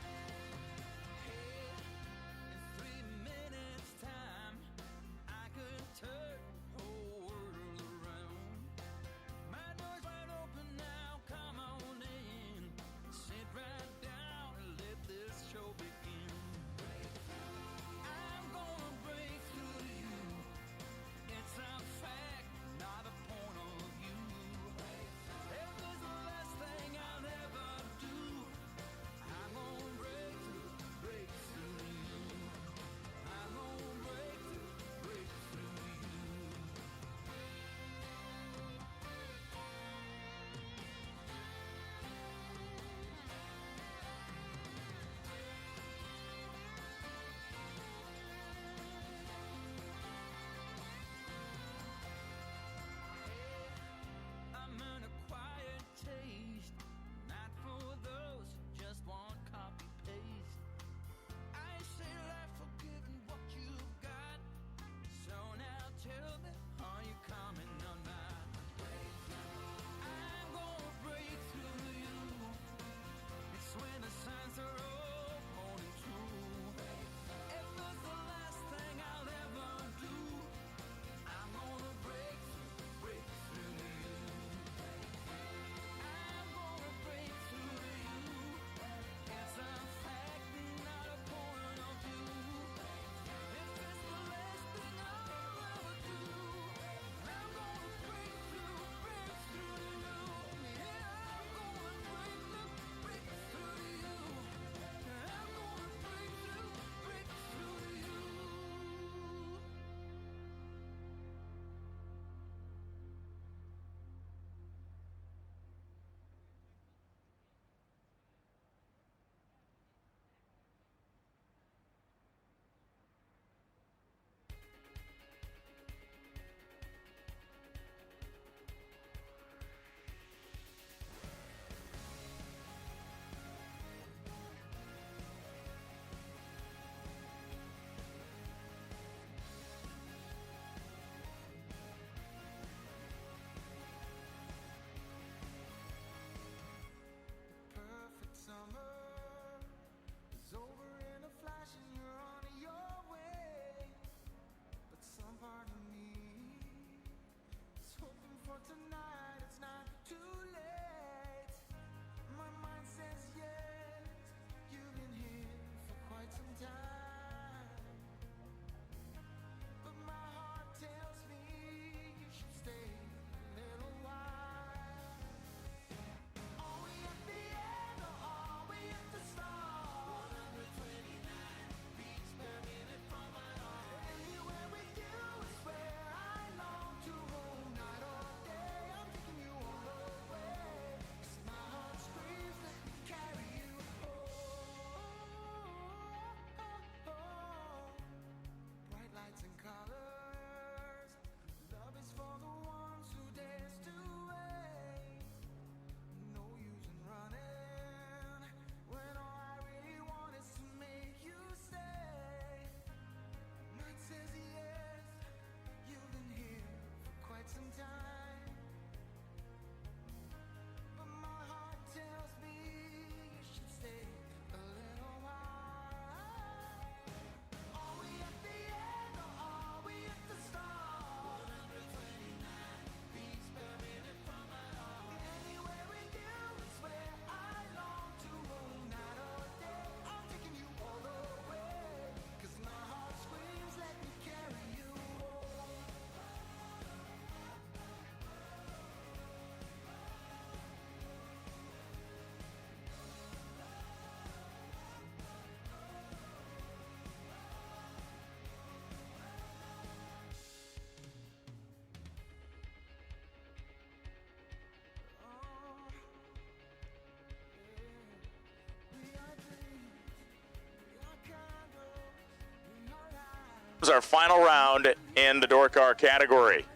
is our final round in the door car category.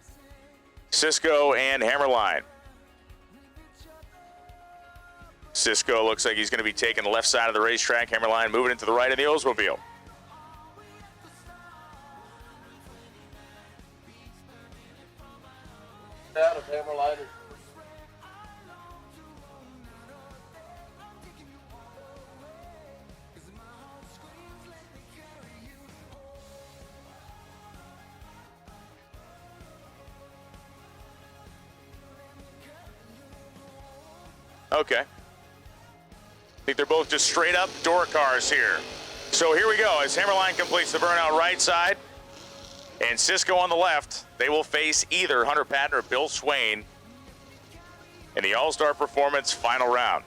Cisco and Hammerline. Cisco looks like he's going to be taking the left side of the racetrack. Hammerline moving into the right of the Oldsmobile. Out of Hammerline. Okay. I think they're both just straight up door cars here. So here we go. As Hammerline completes the burnout right side and Cisco on the left, they will face either Hunter Patton or Bill Swain in the Allstar Performance final round.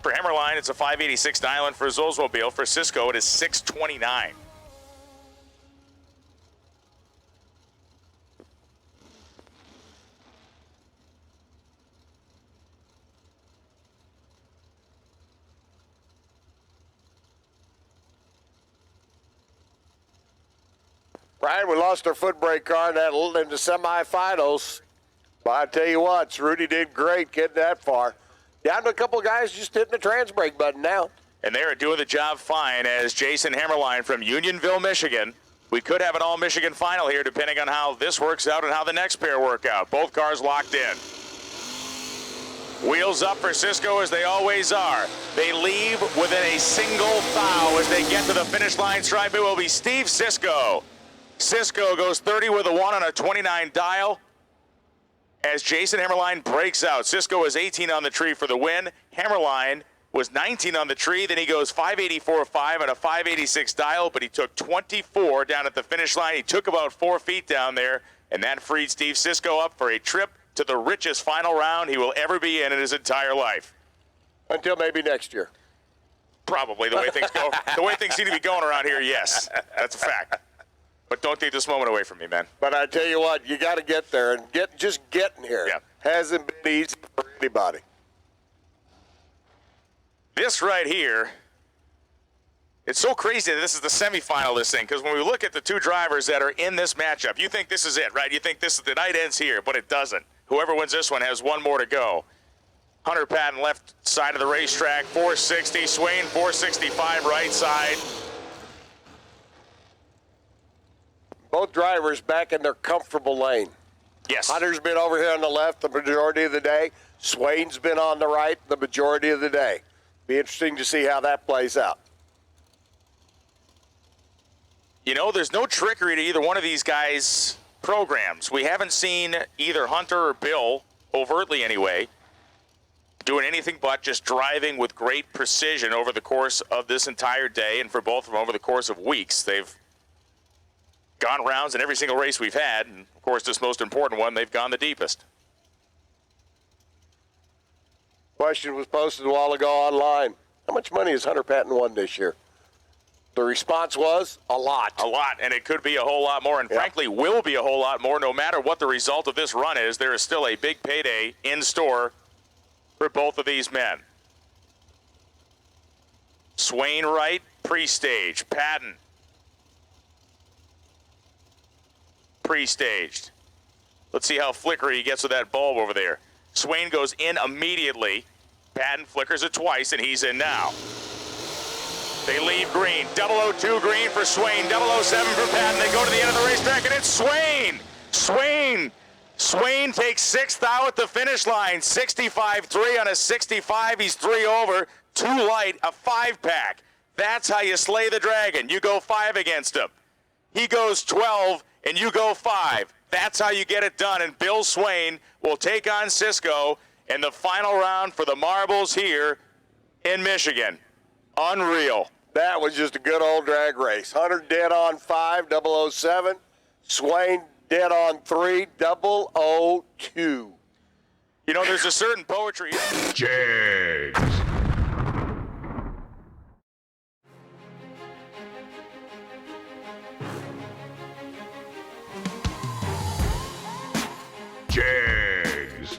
For Hammerline, it's a 586 dial-in for his Oldsmobile. For Cisco, it is 629. Brian, we lost our foot brake car in the semifinals. But I tell you what, Rudy did great getting that far. Down to a couple guys just hitting the trans brake button now. And they are doing the job fine as Jason Hammerline from Unionville, Michigan. We could have an all-Michigan final here depending on how this works out and how the next pair work out. Both cars locked in. Wheels up for Cisco as they always are. They leave within a single thou as they get to the finish line stripe. It will be Steve Cisco. Cisco goes 30 with a 1 on a 29 dial as Jason Hammerline breaks out. Cisco is 18 on the tree for the win. Hammerline was 19 on the tree. Then he goes 584.5 on a 586 dial, but he took 24 down at the finish line. He took about 4 feet down there, and that freed Steve Cisco up for a trip to the richest final round he will ever be in his entire life. Until maybe next year. Probably, the way things go. The way things seem to be going around here, yes. That's a fact. But don't take this moment away from me, man. But I tell you what, you got to get there, and just getting here hasn't been easy for anybody. This right here, it's so crazy that this is the semifinal of this thing, because when we look at the two drivers that are in this matchup, you think this is it, right? You think this is the night ends here, but it doesn't. Whoever wins this one has one more to go. Hunter Patton, left side of the racetrack, 460. Swain, 465, right side. Both drivers back in their comfortable lane. Yes. Hunter's been over here on the left the majority of the day. Swain's been on the right the majority of the day. Be interesting to see how that plays out. You know, there's no trickery to either one of these guys' programs. We haven't seen either Hunter or Bill, overtly anyway, doing anything but just driving with great precision over the course of this entire day, and for both of them over the course of weeks. They've gone rounds in every single race we've had, and of course this most important one, they've gone the deepest. Question was posted a while ago online. How much money has Hunter Patton won this year? The response was a lot. A lot, and it could be a whole lot more, and frankly will be a whole lot more no matter what the result of this run is. There is still a big payday in store for both of these men. Swain right, pre-stage. Patton, pre-staged. Let's see how flickery he gets with that bulb over there. Swain goes in immediately. Patton flickers it twice, and he's in now. They leave green. 002 green for Swain. 007 for Patton. They go to the end of the racetrack, and it's Swain. Swain takes 6th out at the finish line. 65.3 on a 65. He's 3 over. 2 light, a 5-pack. That's how you slay the dragon. You go 5 against him. He goes 12, and you go 5. That's how you get it done. And Bill Swain will take on Cisco in the final round for the marbles here in Michigan. Unreal. That was just a good old drag race. Hunter dead on 5, 007. Swain dead on 3, 002. You know, there's a certain poetry. Jegs. Jegs.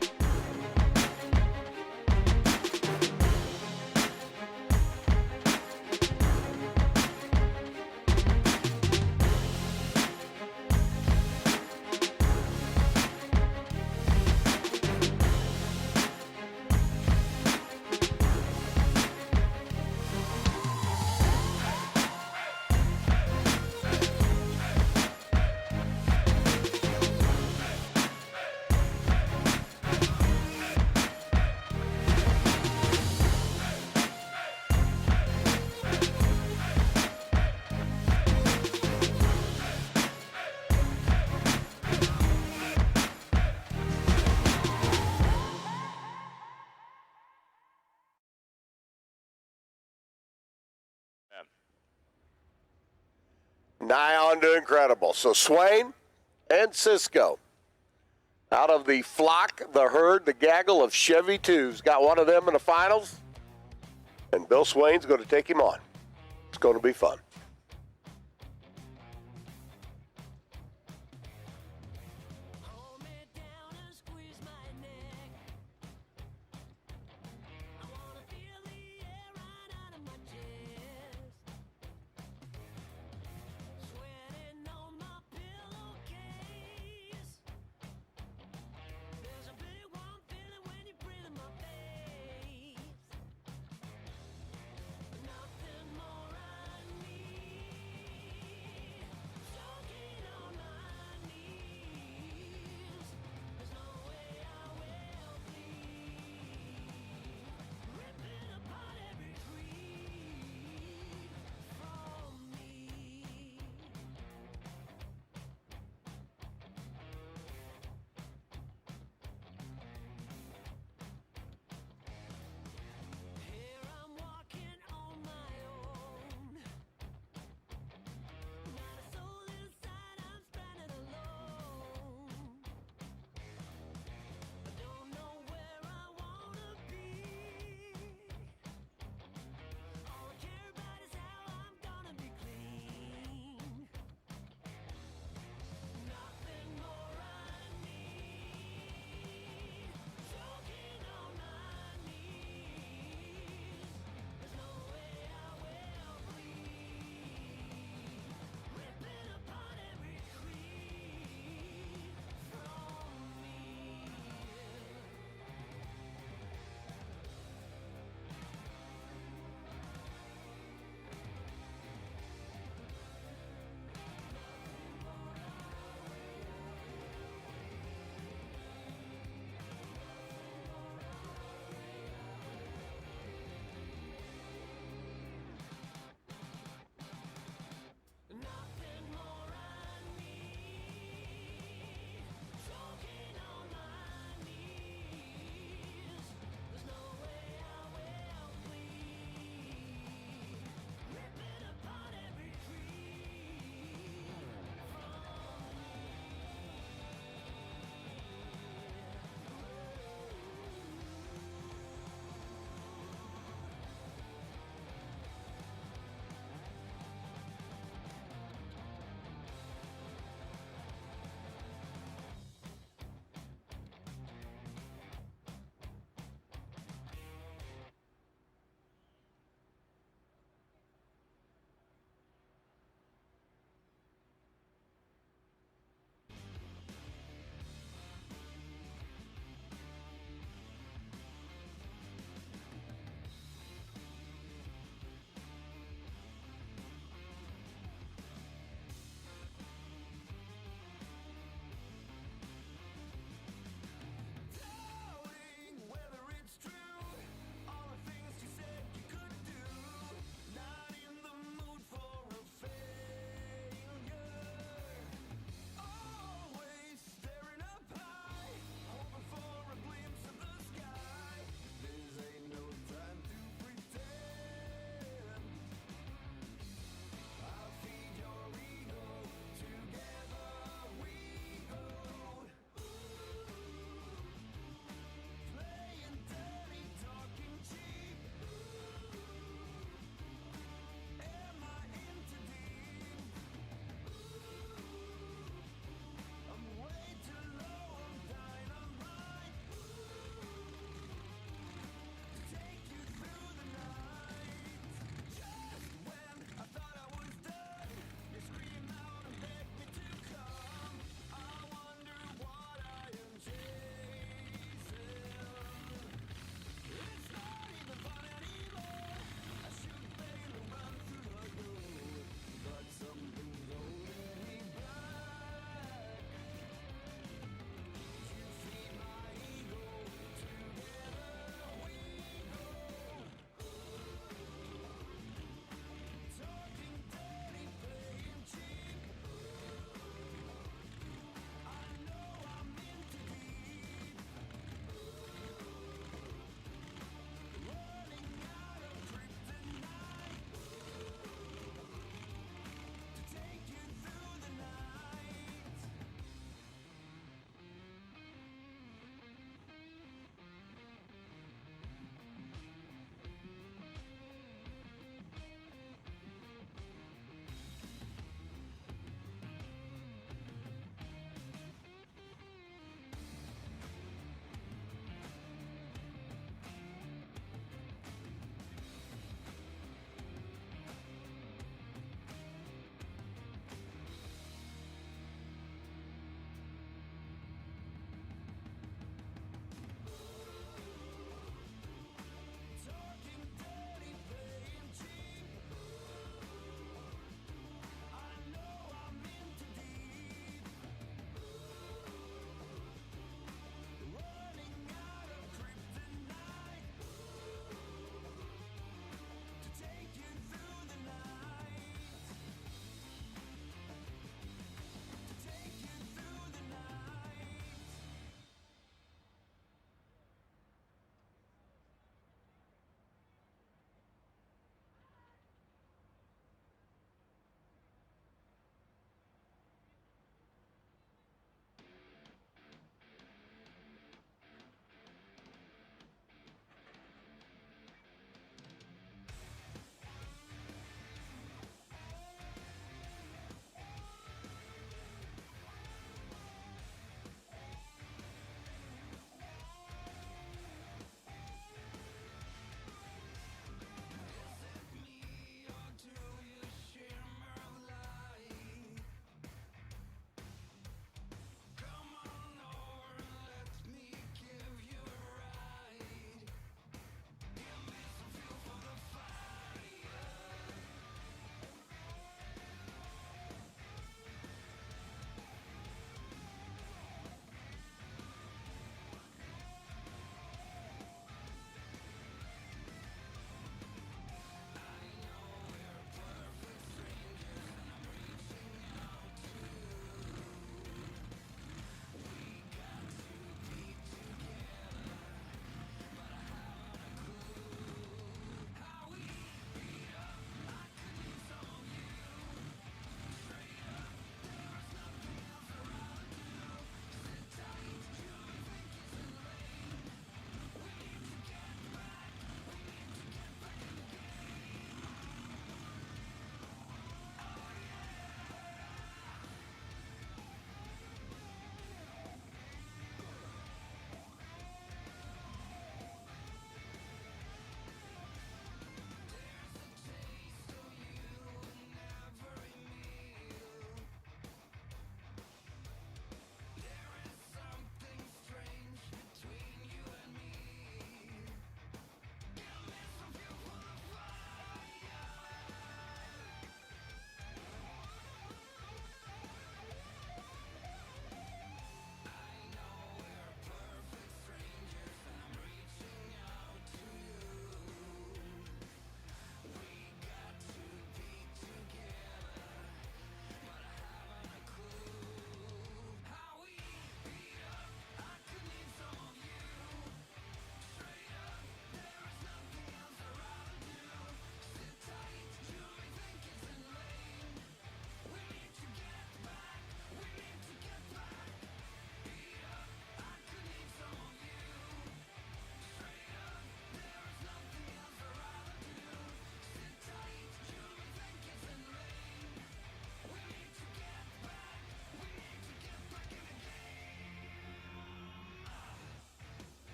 nigh on to incredible. So Swain and Cisco, out of the flock, the herd, the gaggle of Chevy 2s, got one of them in the finals, and Bill Swain's going to take him on. It's going to be fun.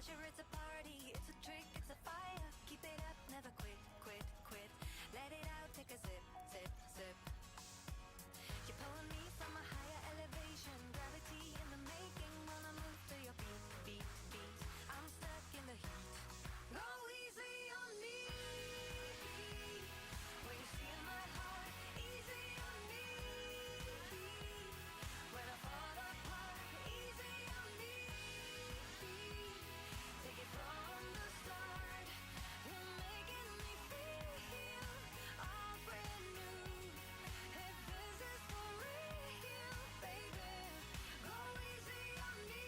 pleasure, it's a party, it's a trick, it's a fire. Keep it up, never quit, quit, quit. Let it out, take a sip, sip, sip. You're pulling me from a higher elevation, gravity in the making. Wanna move to your beat, beat, beat. I'm stuck in the heat. Go easy on me. When you feel my heart, easy on me. When I fall apart, easy on me. Take it from the start. You're making me feel all brand new. If this is for real, baby, go easy on me.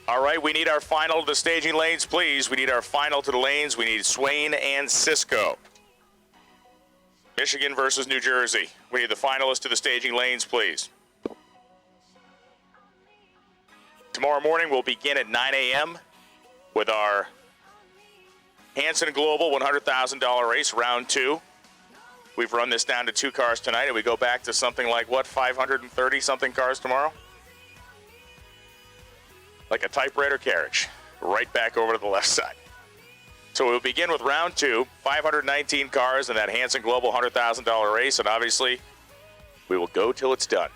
All right, we need our final to the staging lanes, please. We need our final to the lanes. We need Swain and Cisco. Michigan versus New Jersey. We need the finalists to the staging lanes, please. Tomorrow morning we'll begin at 9 a.m. with our Hanson Global $100,000 race, round 2. We've run this down to 2 cars tonight, and we go back to something like, what, 530-something cars tomorrow? Like a typewriter carriage, right back over to the left side. So we'll begin with round 2, 519 cars in that Hanson Global $100,000 race, and obviously we will go till it's done.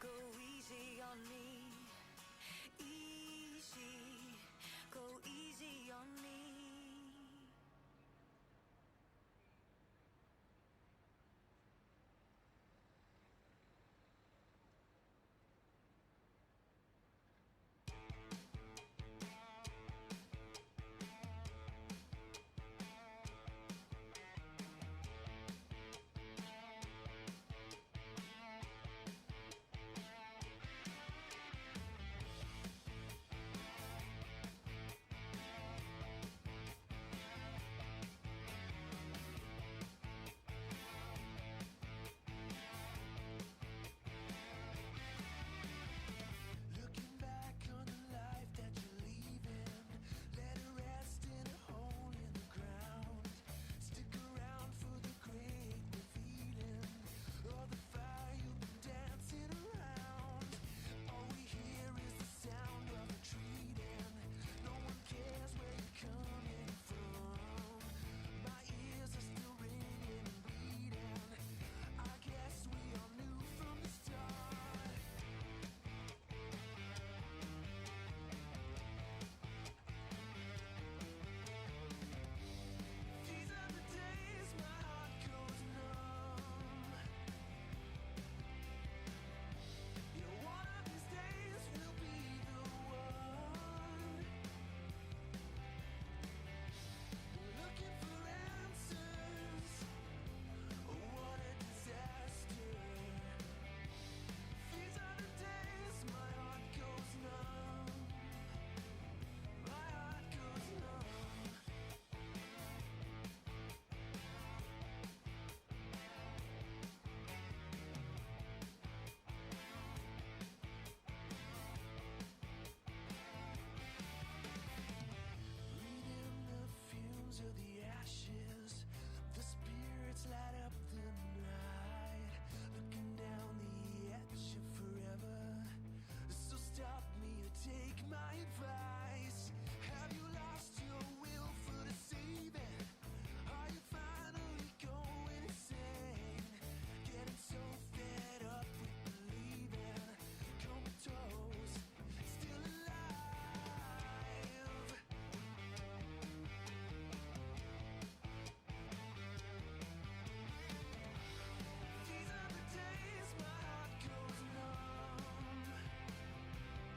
Go easy on me. Easy, go easy on me.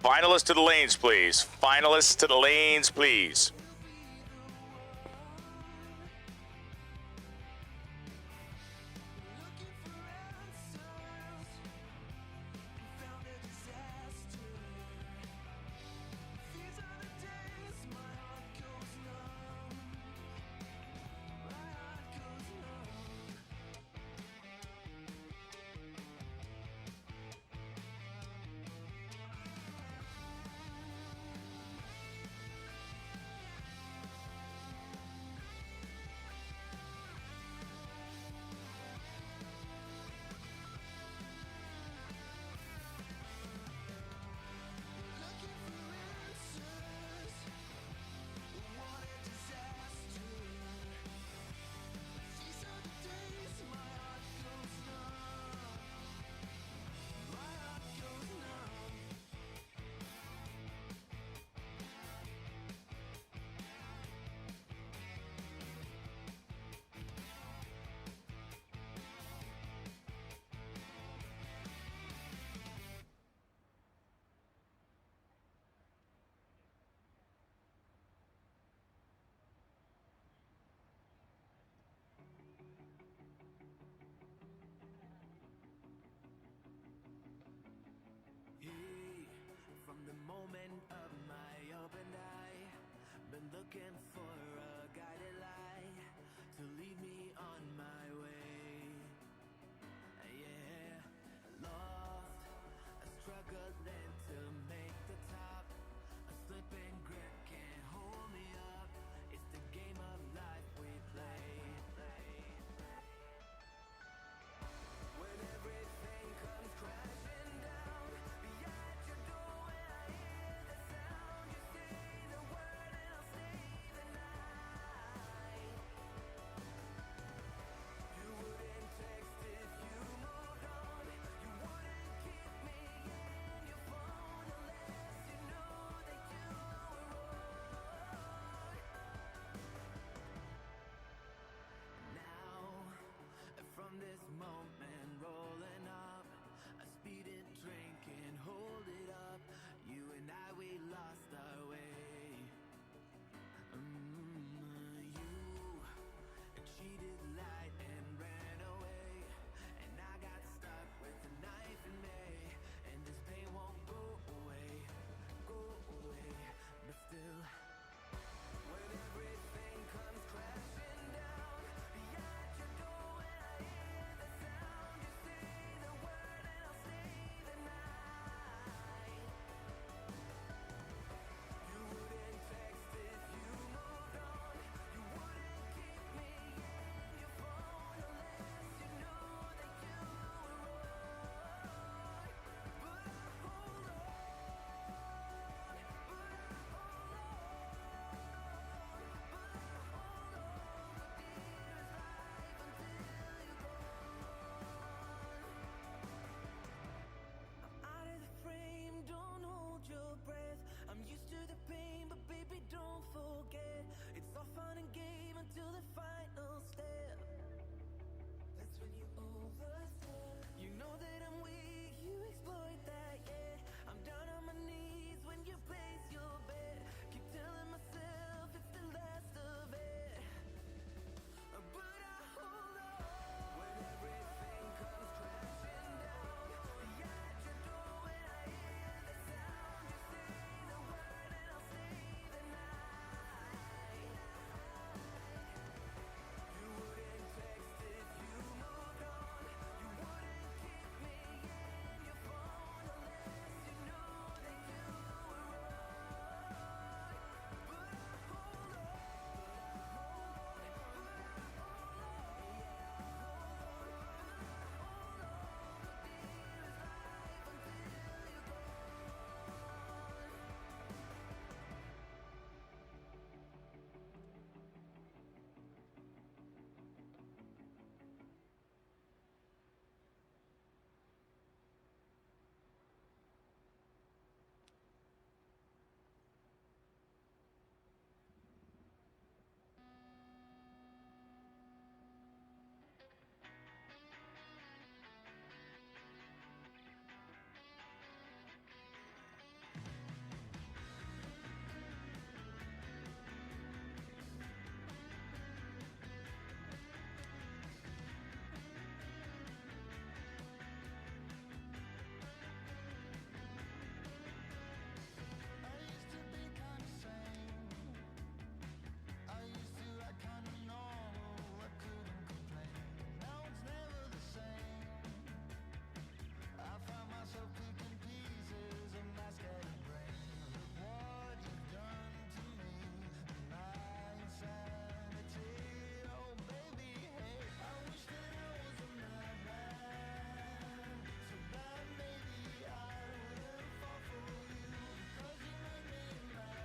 Finalists to the lanes, please. Finalists to the lanes, please.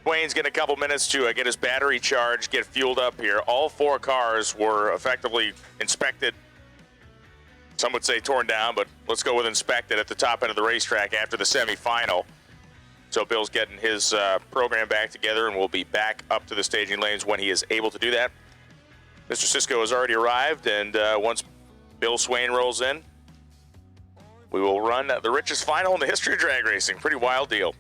Wayne's getting a couple minutes to get his battery charged, get fueled up here. All 4 cars were effectively inspected. Some would say torn down, but let's go with inspected at the top end of the racetrack after the semifinal. So Bill's getting his program back together, and we'll be back up to the staging lanes when he is able to do that. Mr. Cisco has already arrived, and once Bill Swain rolls in, we will run the richest final in the history of drag racing. Pretty wild deal.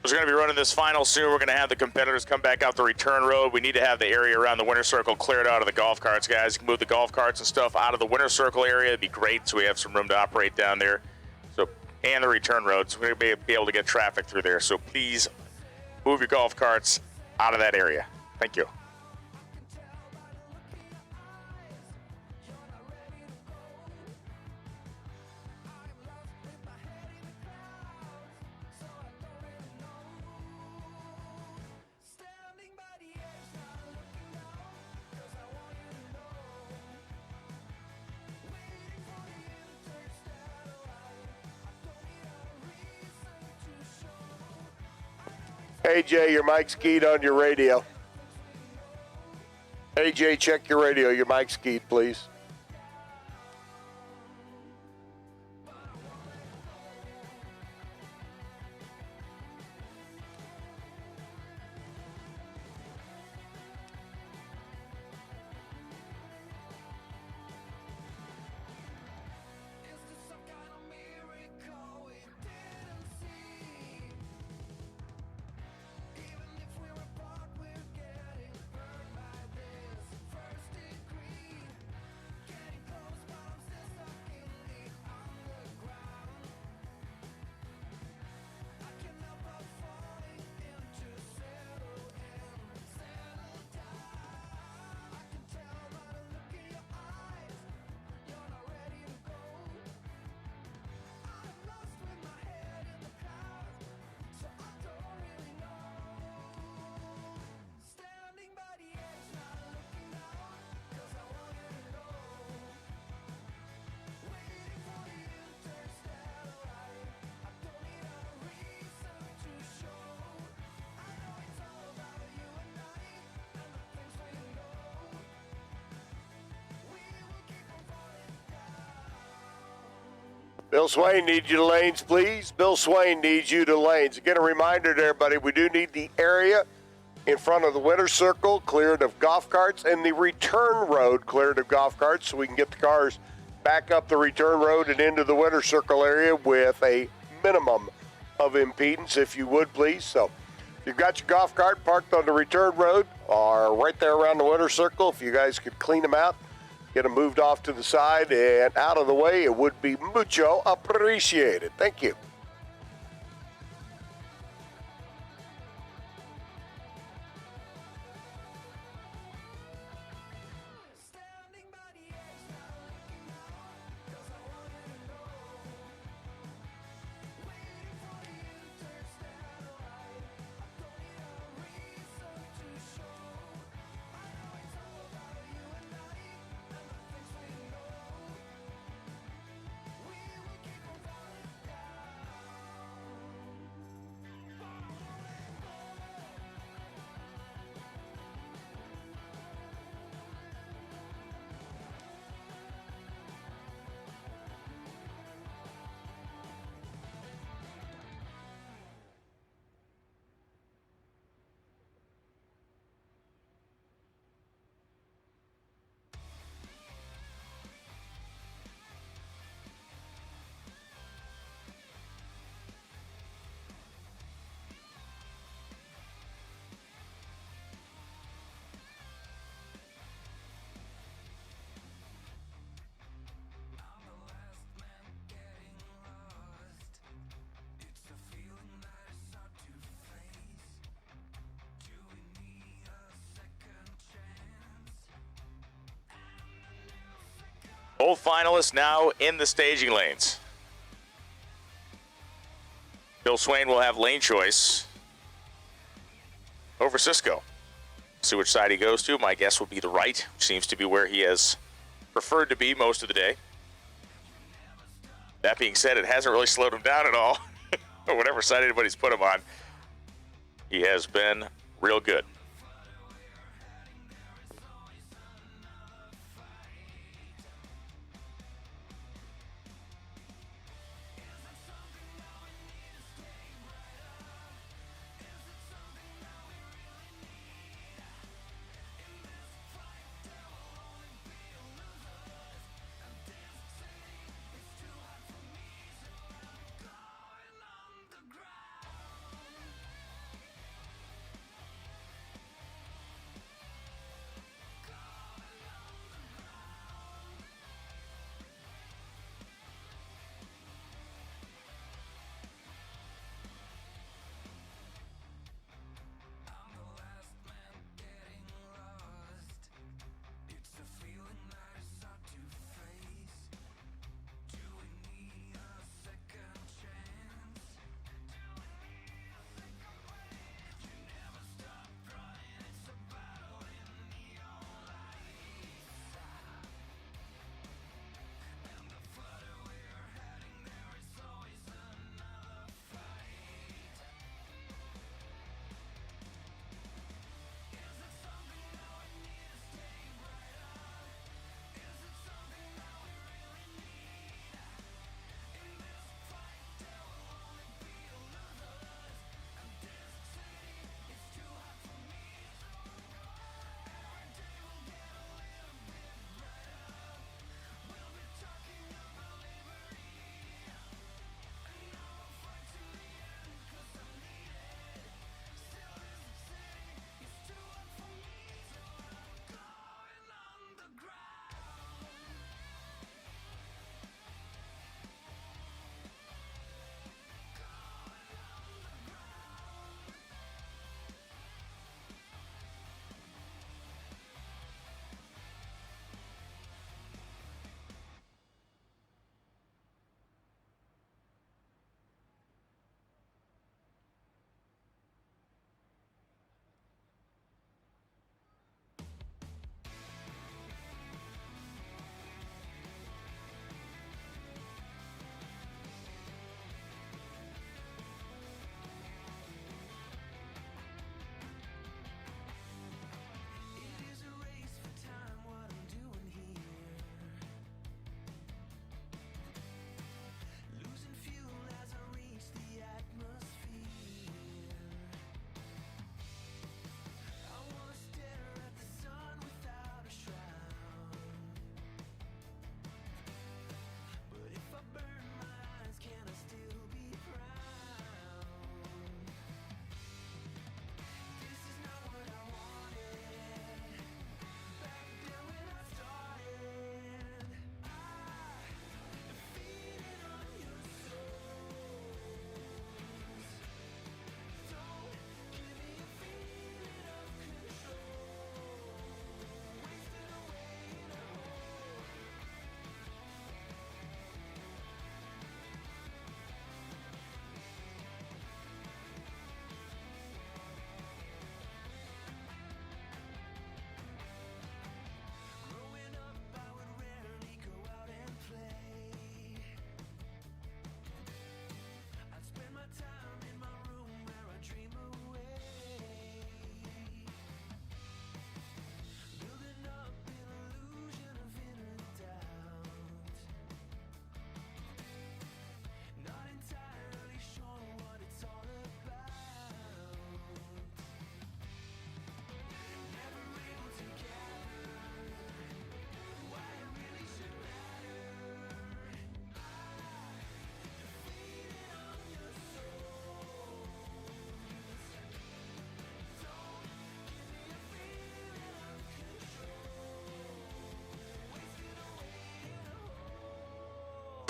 We're going to be running this final soon. We're going to have the competitors come back out the return road. We need to have the area around the winner circle cleared out of the golf carts, guys. You can move the golf carts and stuff out of the winner circle area. It'd be great, so we have some room to operate down there. So, and the return roads. We're going to be able to get traffic through there. So please move your golf carts out of that area. Thank you. Hey, Jay, your mic's keyed on your radio. Hey, Jay, check your radio. Your mic's keyed, please. Bill Swain needs you to lanes, please. Bill Swain needs you to lanes. Again, a reminder to everybody, we do need the area in front of the winner's circle cleared of golf carts and the return road cleared of golf carts so we can get the cars back up the return road and into the winner's circle area with a minimum of impedance, if you would, please. So if you've got your golf cart parked on the return road or right there around the winner's circle, if you guys could clean them out, get them moved off to the side and out of the way, it would be mucho appreciated. Thank you. Both finalists now in the staging lanes. Bill Swain will have lane choice over Cisco. See which side he goes to. My guess would be the right, which seems to be where he has preferred to be most of the day. That being said, it hasn't really slowed him down at all. Whatever side anybody's put him on, he has been real good.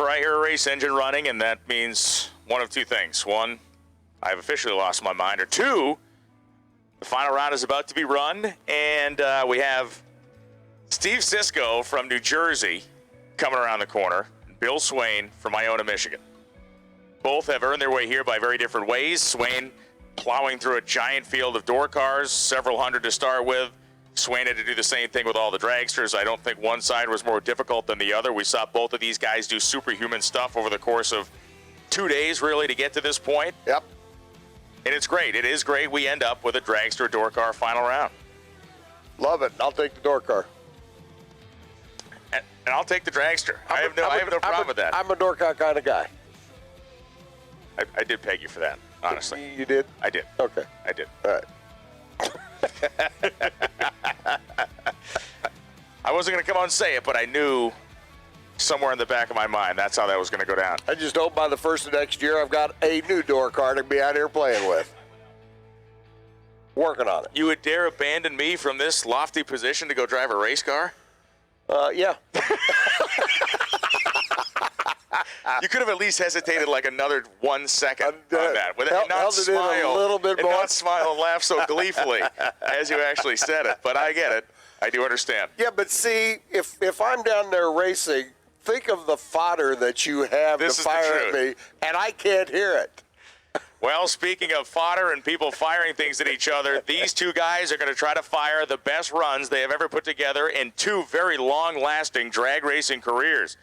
Whenever I hear a race engine running, and that means one of two things. One, I've officially lost my mind. Or two, the final round is about to be run, and we have Steve Sisko from New Jersey coming around the corner, and Bill Swain from Iona, Michigan. Both have earned their way here by very different ways. Swain plowing through a giant field of door cars, several hundred to start with. Swain had to do the same thing with all the dragsters. I don't think one side was more difficult than the other. We saw both of these guys do superhuman stuff over the course of 2 days, really, to get to this point. Yep. And it's great. It is great. We end up with a dragster door car final round. Love it. I'll take the door car. And I'll take the dragster. I have no problem with that. I'm a door car kind of guy. I did peg you for that, honestly. You did? I did. Okay. I did. All right. I wasn't going to come out and say it, but I knew somewhere in the back of my mind that's how that was going to go down. I just hope by the first of next year I've got a new door car to be out here playing with. Working on it. You would dare abandon me from this lofty position to go drive a race car? Yeah. You could have at least hesitated like another 1 second on that. Held it in a little bit more. Not smile and laugh so gleefully as you actually said it. But I get it. I do understand. Yeah, but see, if I'm down there racing, think of the fodder that you have to fire at me, and I can't hear it. Well, speaking of fodder and people firing things at each other, these two guys are going to try to fire the best runs they have ever put together in two very long-lasting drag racing careers.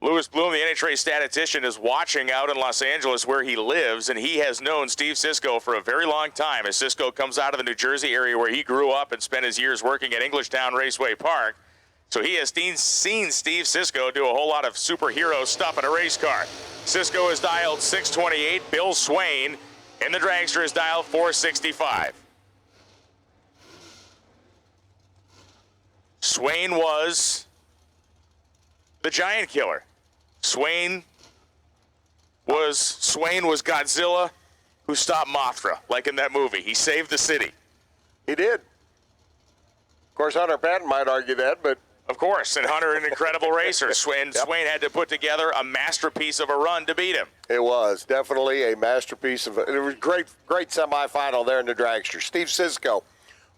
Lewis Bloom, the NHRA statistician, is watching out in Los Angeles where he lives, and he has known Steve Sisko for a very long time. As Sisko comes out of the New Jersey area where he grew up and spent his years working at Englishtown Raceway Park. So he has seen Steve Sisko do a whole lot of superhero stuff in a race car. Sisko is dialed 628. Bill Swain in the dragster is dialed 465. Swain was the giant killer. Swain was Godzilla who stopped Mothra, like in that movie. He saved the city. He did. Of course, Hunter Patton might argue that, but... Of course, and Hunter, an incredible racer. Swain had to put together a masterpiece of a run to beat him. It was definitely a masterpiece of it. It was a great semifinal there in the dragster. Steve Sisko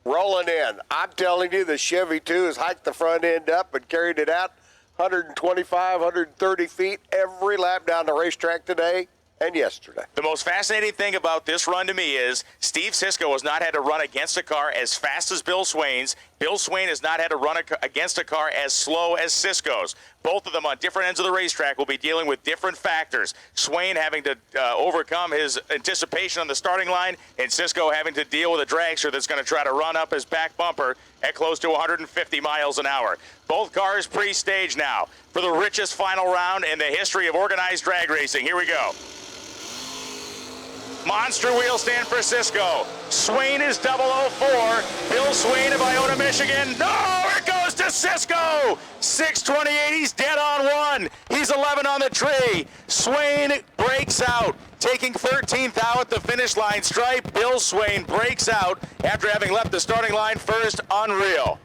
rolling in. I'm telling you, the Chevy 2 has hiked the front end up and carried it out 125, 130 feet every lap down the racetrack today and yesterday. The most fascinating thing about this run to me is Steve Sisko has not had to run against a car as fast as Bill Swain's. Bill Swain has not had to run against a car as slow as Sisko's. Both of them on different ends of the racetrack will be dealing with different factors. Swain having to overcome his anticipation on the starting line, and Sisko having to deal with a dragster that's going to try to run up his back bumper at close to 150 miles an hour. Both cars pre-staged now for the richest final round in the history of organized drag racing. Here we go. Monster wheel stand for Sisko. Swain is 004. Bill Swain of Iona, Michigan. No, it goes to Sisko. 628. He's dead on one. He's 11 on the tree. Swain breaks out, taking 13th out at the finish line stripe. Bill Swain breaks out after having left the starting line first. Unreal.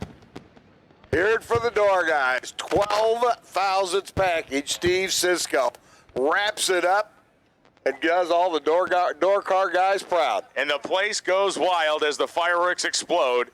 Here for the door, guys. 12,000th package. Steve Sisko wraps it up and does all the door car guys proud. And the place goes wild as the fireworks explode.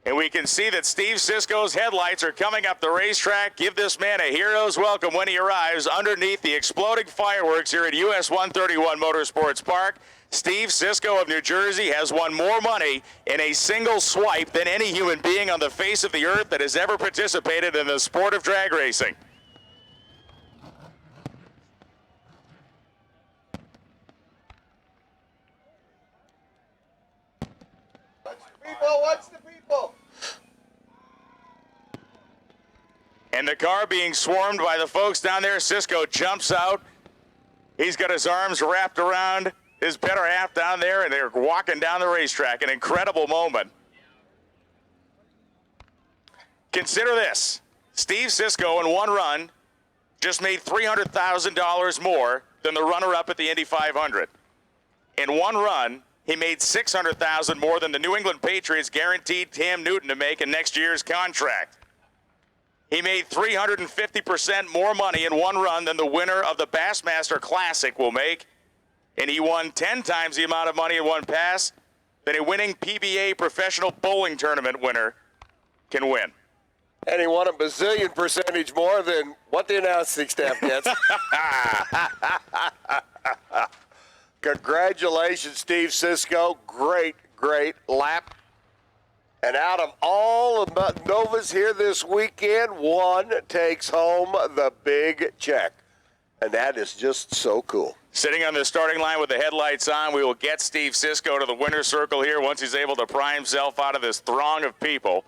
And we can see that Steve Sisko's headlights are coming up the racetrack. Give this man a hero's welcome when he arrives underneath the exploding fireworks here at US 131 Motorsports Park. Steve Sisko of New Jersey has won more money in a single swipe than any human being on the face of the earth that has ever participated in the sport of drag racing. What's the people? And the car being swarmed by the folks down there. Sisko jumps out. He's got his arms wrapped around his better half down there, and they're walking down the racetrack. An incredible moment. Consider this. Steve Sisko in one run just made $300,000 more than the runner-up at the Indy 500. In one run, he made $600,000 more than the New England Patriots guaranteed Cam Newton to make in next year's contract. He made 350% more money in one run than the winner of the Bassmaster Classic will make, and he won 10 times the amount of money in one pass that a winning PBA professional bowling tournament winner can win. And he won a bazillion percentage more than what the announcing staff gets. Congratulations, Steve Cisco. Great lap. And out of all of Nova's here this weekend, one takes home the big check. And that is just so cool. Sitting on the starting line with the headlights on, we will get Steve Cisco to the winner's circle here once he's able to pry himself out of this throng of people.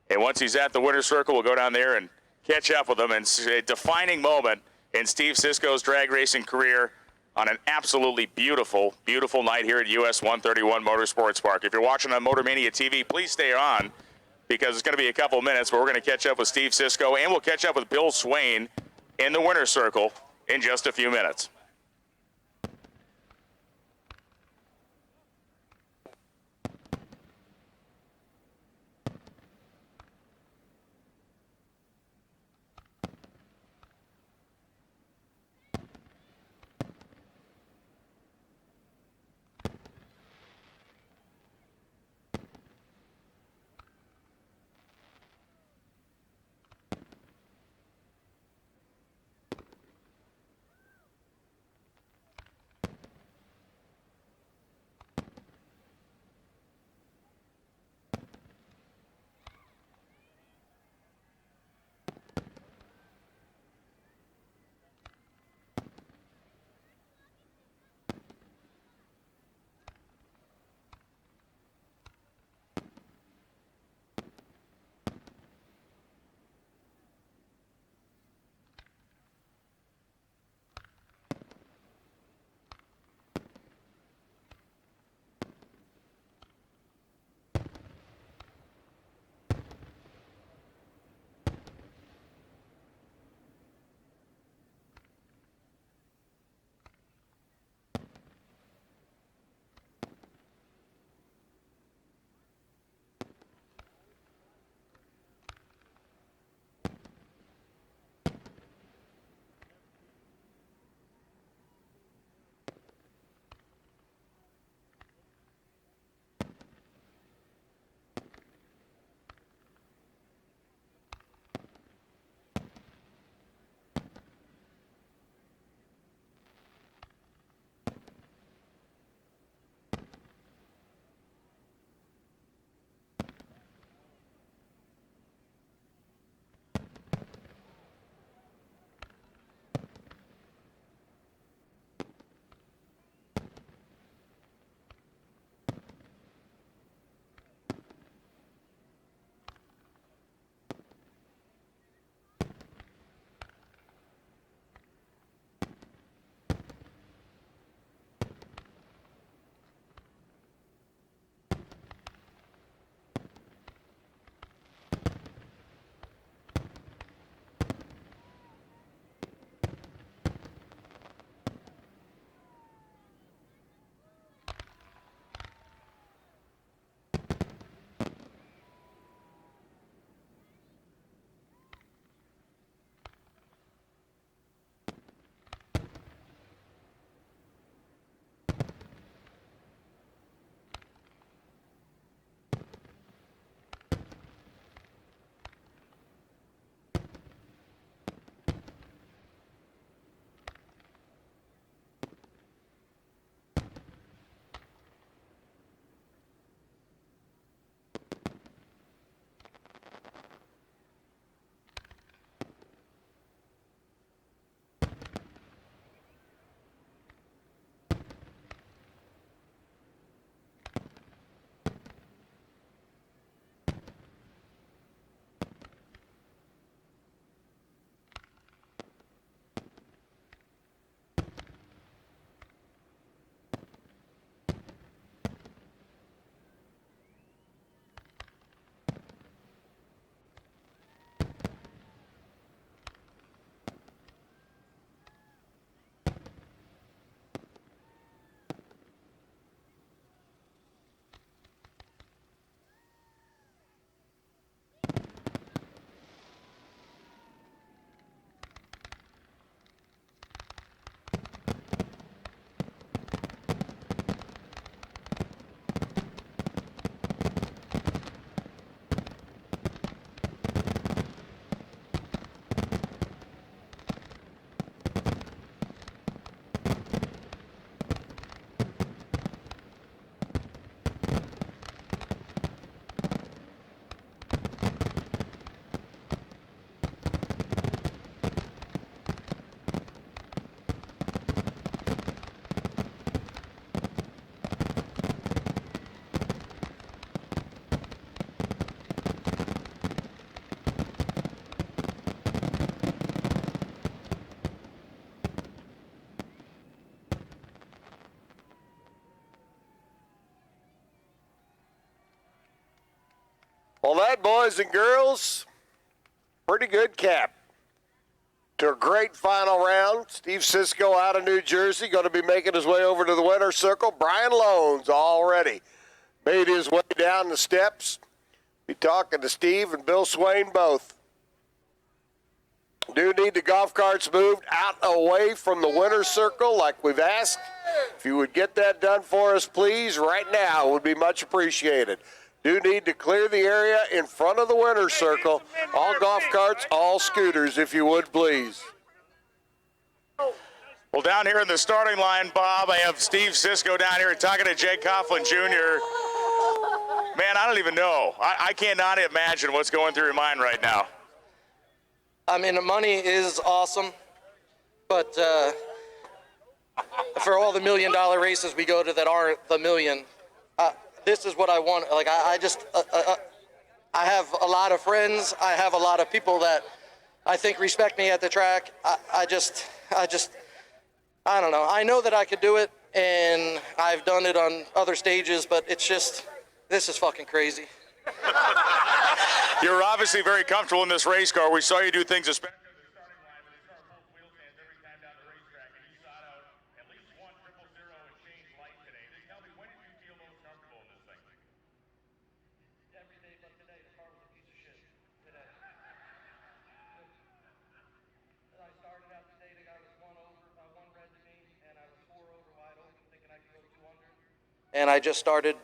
And once he's at the winner's circle, we'll go down there and catch up with him. And a defining moment in Steve Cisco's drag racing career on an absolutely beautiful, beautiful night here at US 131 Motorsports Park. If you're watching on Motor Mania TV, please stay on because it's going to be a couple minutes, but we're going to catch up with Steve Cisco and we'll catch up with Bill Swain in the winner's circle in just a few minutes. Well, that, boys and girls, pretty good cap to a great final round. Steve Cisco out of New Jersey, going to be making his way over to the winner's circle. Brian Loans already made his way down the steps. Be talking to Steve and Bill Swain both. Do need the golf carts moved out away from the winner's circle like we've asked. If you would get that done for us, please, right now, it would be much appreciated. Do need to clear the area in front of the winner's circle. All golf carts, all scooters, if you would, please. Well, down here in the starting line, Bob, I have Steve Cisco down here talking to Jake Coughlin Jr. Man, I don't even know. I cannot imagine what's going through your mind right now. I mean, the money is awesome, but for all the $1 million races we go to that aren't the million, this is what I want. Like, I have a lot of friends. I have a lot of people that I think respect me at the track. I don't know. I know that I could do it, and I've done it on other stages, but it's just, this is fucking crazy. You're obviously very comfortable in this race car. We saw you do things especially at the starting line with this car pulls wheel stands every time down the racetrack, and you sought out at least one 000 and change light today. Just tell me, when did you feel most comfortable in this thing? Every day but today, the car was a piece of shit today. I started out today, the guy was one red to me, and I was 4 over wide open, thinking I could go 2 under. And I just started,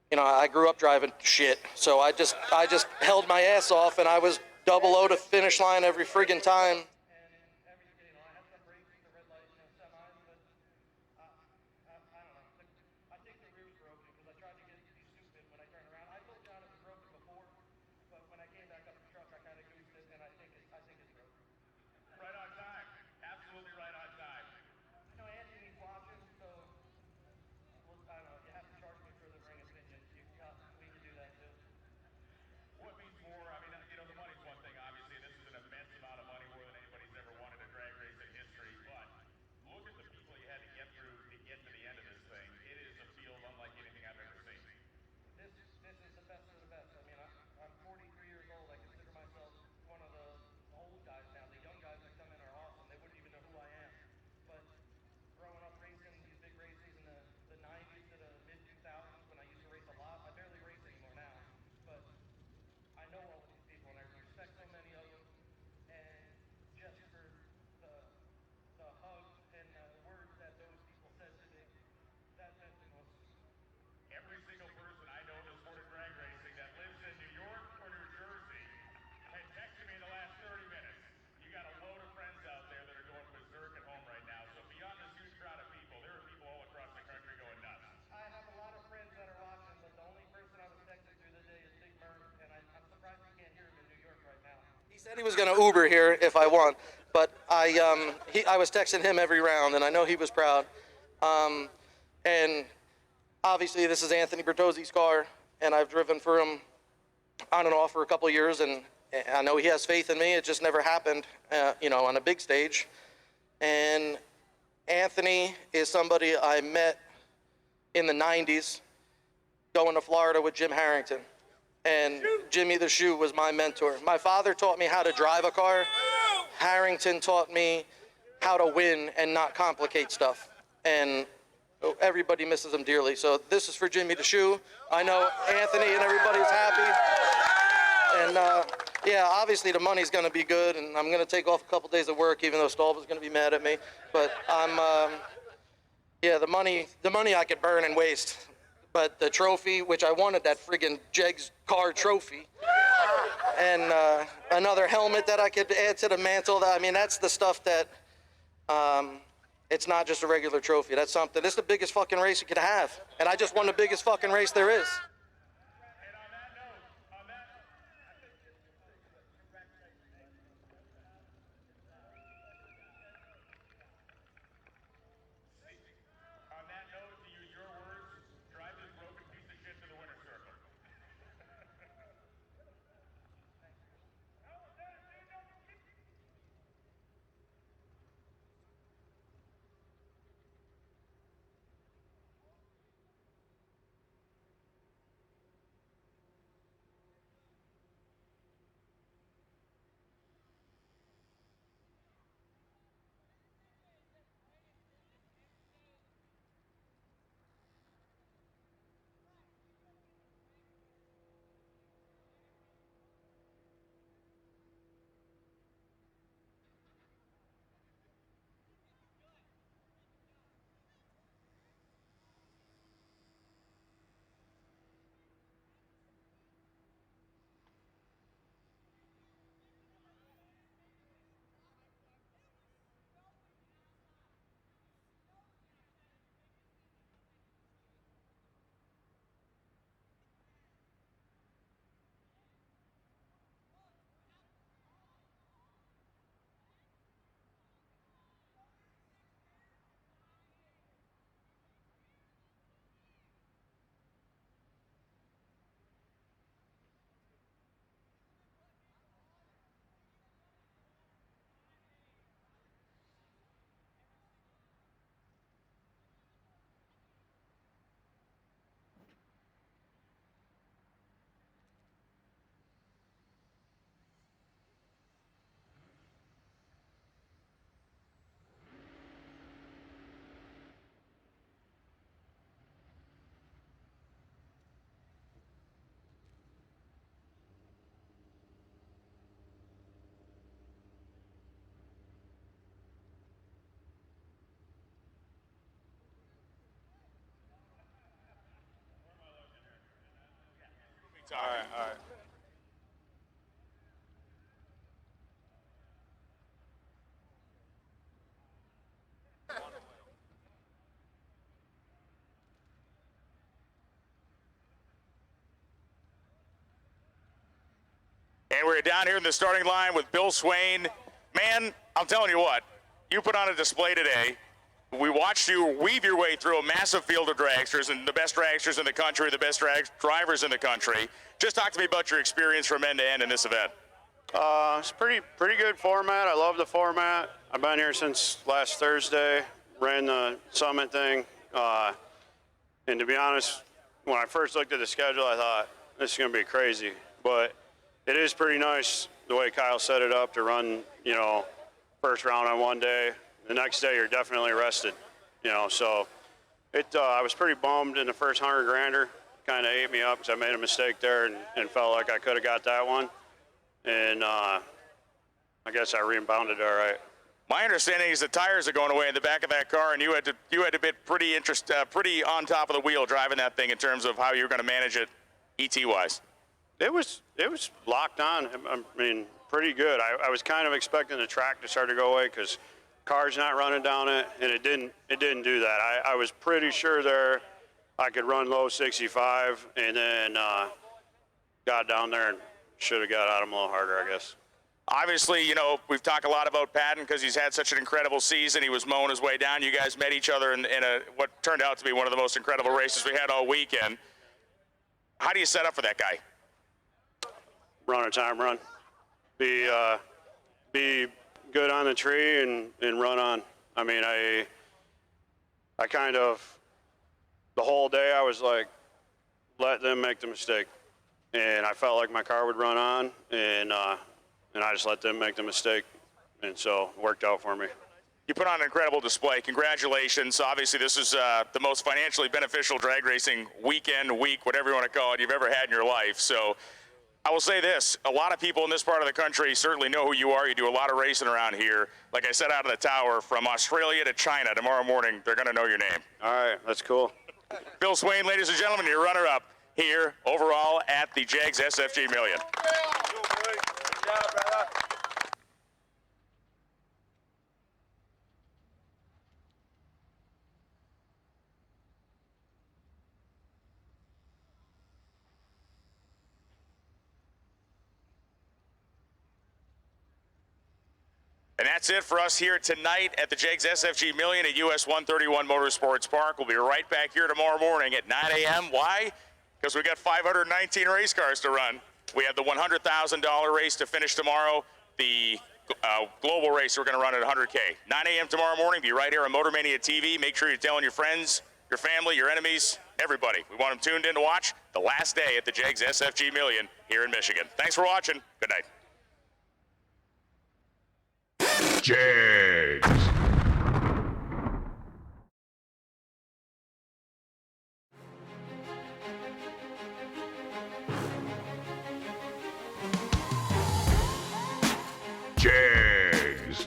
you know, I grew up driving shit, so I just held my ass off, and I was 00 to finish line every friggin' time. He said he was going to Uber here if I won, but I was texting him every round, and I know he was proud. And obviously, this is Anthony Bertozzi's car, and I've driven for him on and off for a couple of years, and I know he has faith in me. It just never happened, you know, on a big stage. And Anthony is somebody I met in the 90s going to Florida with Jim Harrington. And Jimmy the Shoe was my mentor. My father taught me how to drive a car. Harrington taught me how to win and not complicate stuff. And everybody misses him dearly. So this is for Jimmy the Shoe. I know Anthony and everybody's happy. And yeah, obviously the money's gonna be good, and I'm gonna take off a couple days of work, even though Staub's gonna be mad at me. But yeah, the money I could burn and waste. But the trophy, which I wanted that friggin' Jegs car trophy, and another helmet that I could add to the mantle. I mean, that's the stuff that, it's not just a regular trophy. That's something. This is the biggest fucking race you could have. And I just won the biggest fucking race there is. All right. And we're down here in the starting line with Bill Swain. Man, I'm telling you what, you put on a display today. We watched you weave your way through a massive field of dragsters and the best dragsters in the country, the best drivers in the country. Just talk to me about your experience from end to end in this event. It's pretty good format. I love the format. I've been here since last Thursday, ran the summit thing. And to be honest, when I first looked at the schedule, I thought this is going to be crazy. But it is pretty nice the way Kyle set it up to run, first round on one day. The next day you're definitely rested, so I was pretty bummed in the first 100 grander. Kind of ate me up because I made a mistake there and felt like I could have got that one. And I guess I rebounded all right. My understanding is the tires are going away in the back of that car, and you had to be pretty on top of the wheel driving that thing in terms of how you're going to manage it, ET-wise. It was locked on. I mean, pretty good. I was kind of expecting the track to start to go away because car's not running down it, and it didn't do that. I was pretty sure there I could run low 65, and then got down there and should have got at him a little harder, I guess. Obviously, we've talked a lot about Patton because he's had such an incredible season. He was mowing his way down. You guys met each other in what turned out to be one of the most incredible races we had all weekend. How do you set up for that guy? Run a time run. Be good on the tree and run on. I mean, I kind of, the whole day I was like, let them make the mistake. And I felt like my car would run on, and I just let them make the mistake. And so it worked out for me. You put on an incredible display. Congratulations. Obviously, this is the most financially beneficial drag racing week, whatever you want to call it, you've ever had in your life. So I will say this, a lot of people in this part of the country certainly know who you are. You do a lot of racing around here. Like I said out of the tower, from Australia to China, tomorrow morning, they're going to know your name. All right, that's cool. Bill Swain, ladies and gentlemen, your runner-up here overall at the Jegs SFG Million. Good job, brother. And that's it for us here tonight at the Jegs SFG Million at US 131 Motorsports Park. We'll be right back here tomorrow morning at 9 a.m. Why? Because we got 519 race cars to run. We have the $100,000 race to finish tomorrow. The global race we're going to run at 100K. 9 a.m. tomorrow morning. Be right here on Motor Mania TV. Make sure you're telling your friends, your family, your enemies, everybody. We want them tuned in to watch the last day at the Jegs SFG Million here in Michigan. Thanks for watching. Good night. Jegs. Jegs.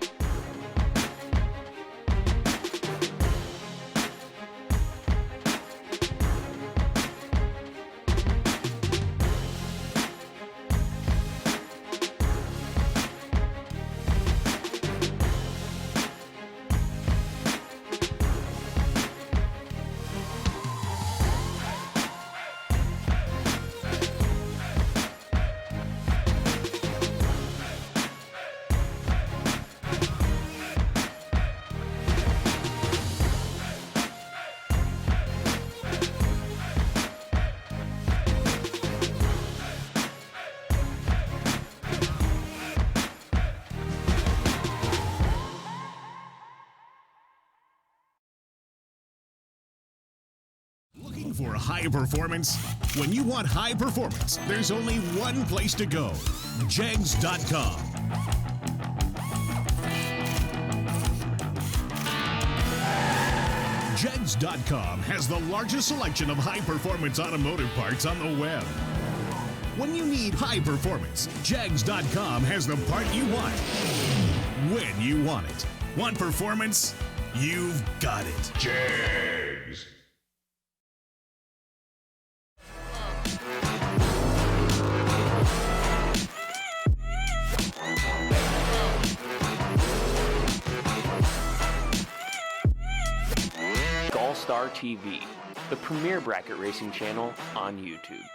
Looking for high performance? When you want high performance, there's only one place to go. Jegs.com. Jegs.com has the largest selection of high-performance automotive parts on the web. When you need high performance, Jegs.com has the part you want, when you want it. Want performance? You've got it. Jegs. Allstar TV, the premier bracket racing channel on YouTube.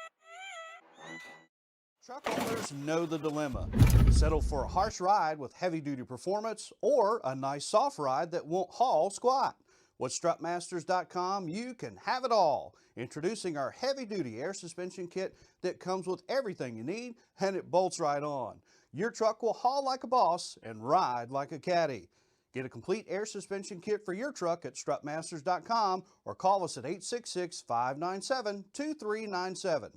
Truck owners know the dilemma. Settle for a harsh ride with heavy-duty performance or a nice soft ride that won't haul squat. With strutmasters.com, you can have it all. Introducing our heavy-duty air suspension kit that comes with everything you need, and it bolts right on. Your truck will haul like a boss and ride like a caddy. Get a complete air suspension kit for your truck at strutmasters.com or call us at 866-597-2397.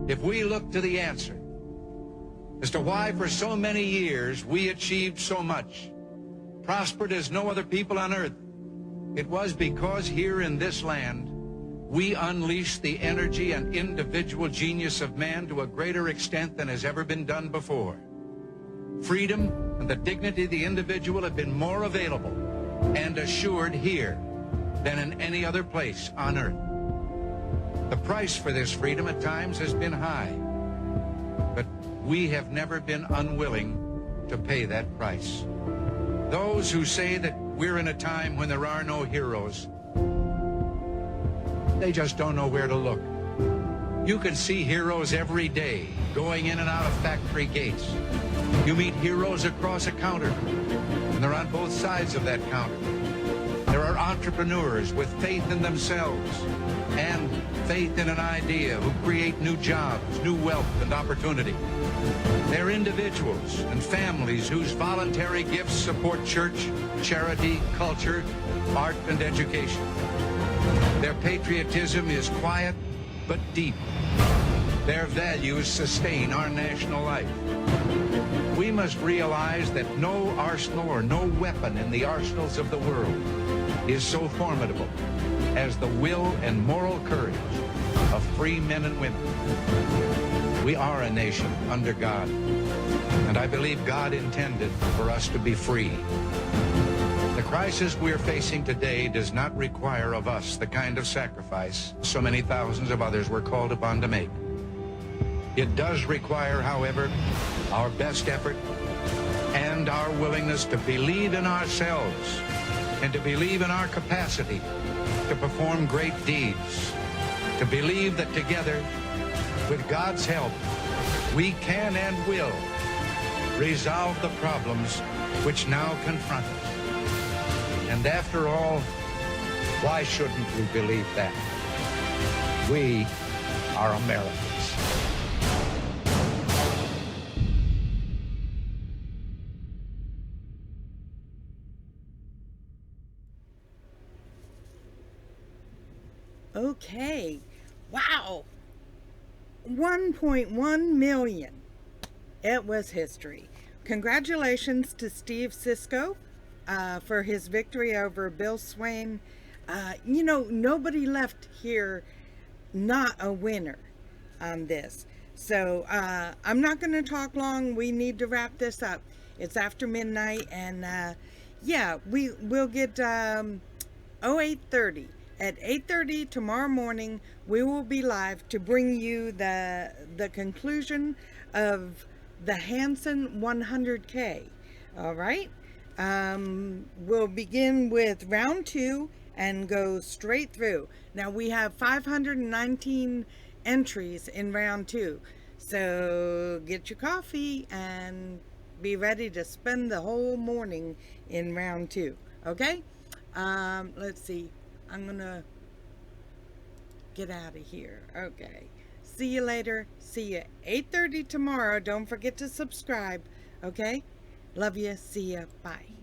If we look to the answer as to why for so many years we achieved so much, prospered as no other people on earth, it was because here in this land we unleashed the energy and individual genius of man to a greater extent than has ever been done before. Freedom and the dignity of the individual have been more available and assured here than in any other place on earth. The price for this freedom at times has been high, but we have never been unwilling to pay that price. Those who say that we're in a time when there are no heroes, they just don't know where to look. You can see heroes every day going in and out of factory gates. You meet heroes across a counter, and they're on both sides of that counter. There are entrepreneurs with faith in themselves and faith in an idea who create new jobs, new wealth, and opportunity. They're individuals and families whose voluntary gifts support church, charity, culture, art, and education. Their patriotism is quiet but deep. Their values sustain our national life. We must realize that no arsenal or no weapon in the arsenals of the world is so formidable as the will and moral courage of free men and women. We are a nation under God, and I believe God intended for us to be free. The crisis we're facing today does not require of us the kind of sacrifice so many thousands of others were called upon to make. It does require, however, our best effort and our willingness to believe in ourselves and to believe in our capacity to perform great deeds, to believe that together, with God's help, we can and will resolve the problems which now confront us. And after all, why shouldn't we believe that? We are Americans. Okay, wow, 1.1 million. It was history. Congratulations to Steve Sisko for his victory over Bill Swain. You know, nobody left here not a winner on this. So I'm not going to talk long. We need to wrap this up. It's after midnight, and yeah, we'll get 0830. At 8:30 tomorrow morning, we will be live to bring you the conclusion of the Hansen 100K. All right. We'll begin with round 2 and go straight through. Now we have 519 entries in round 2. So get your coffee and be ready to spend the whole morning in round 2. Okay? Let's see. I'm gonna get out of here. Okay. See you later. See you 8:30 tomorrow. Don't forget to subscribe. Okay? Love you. See ya. Bye.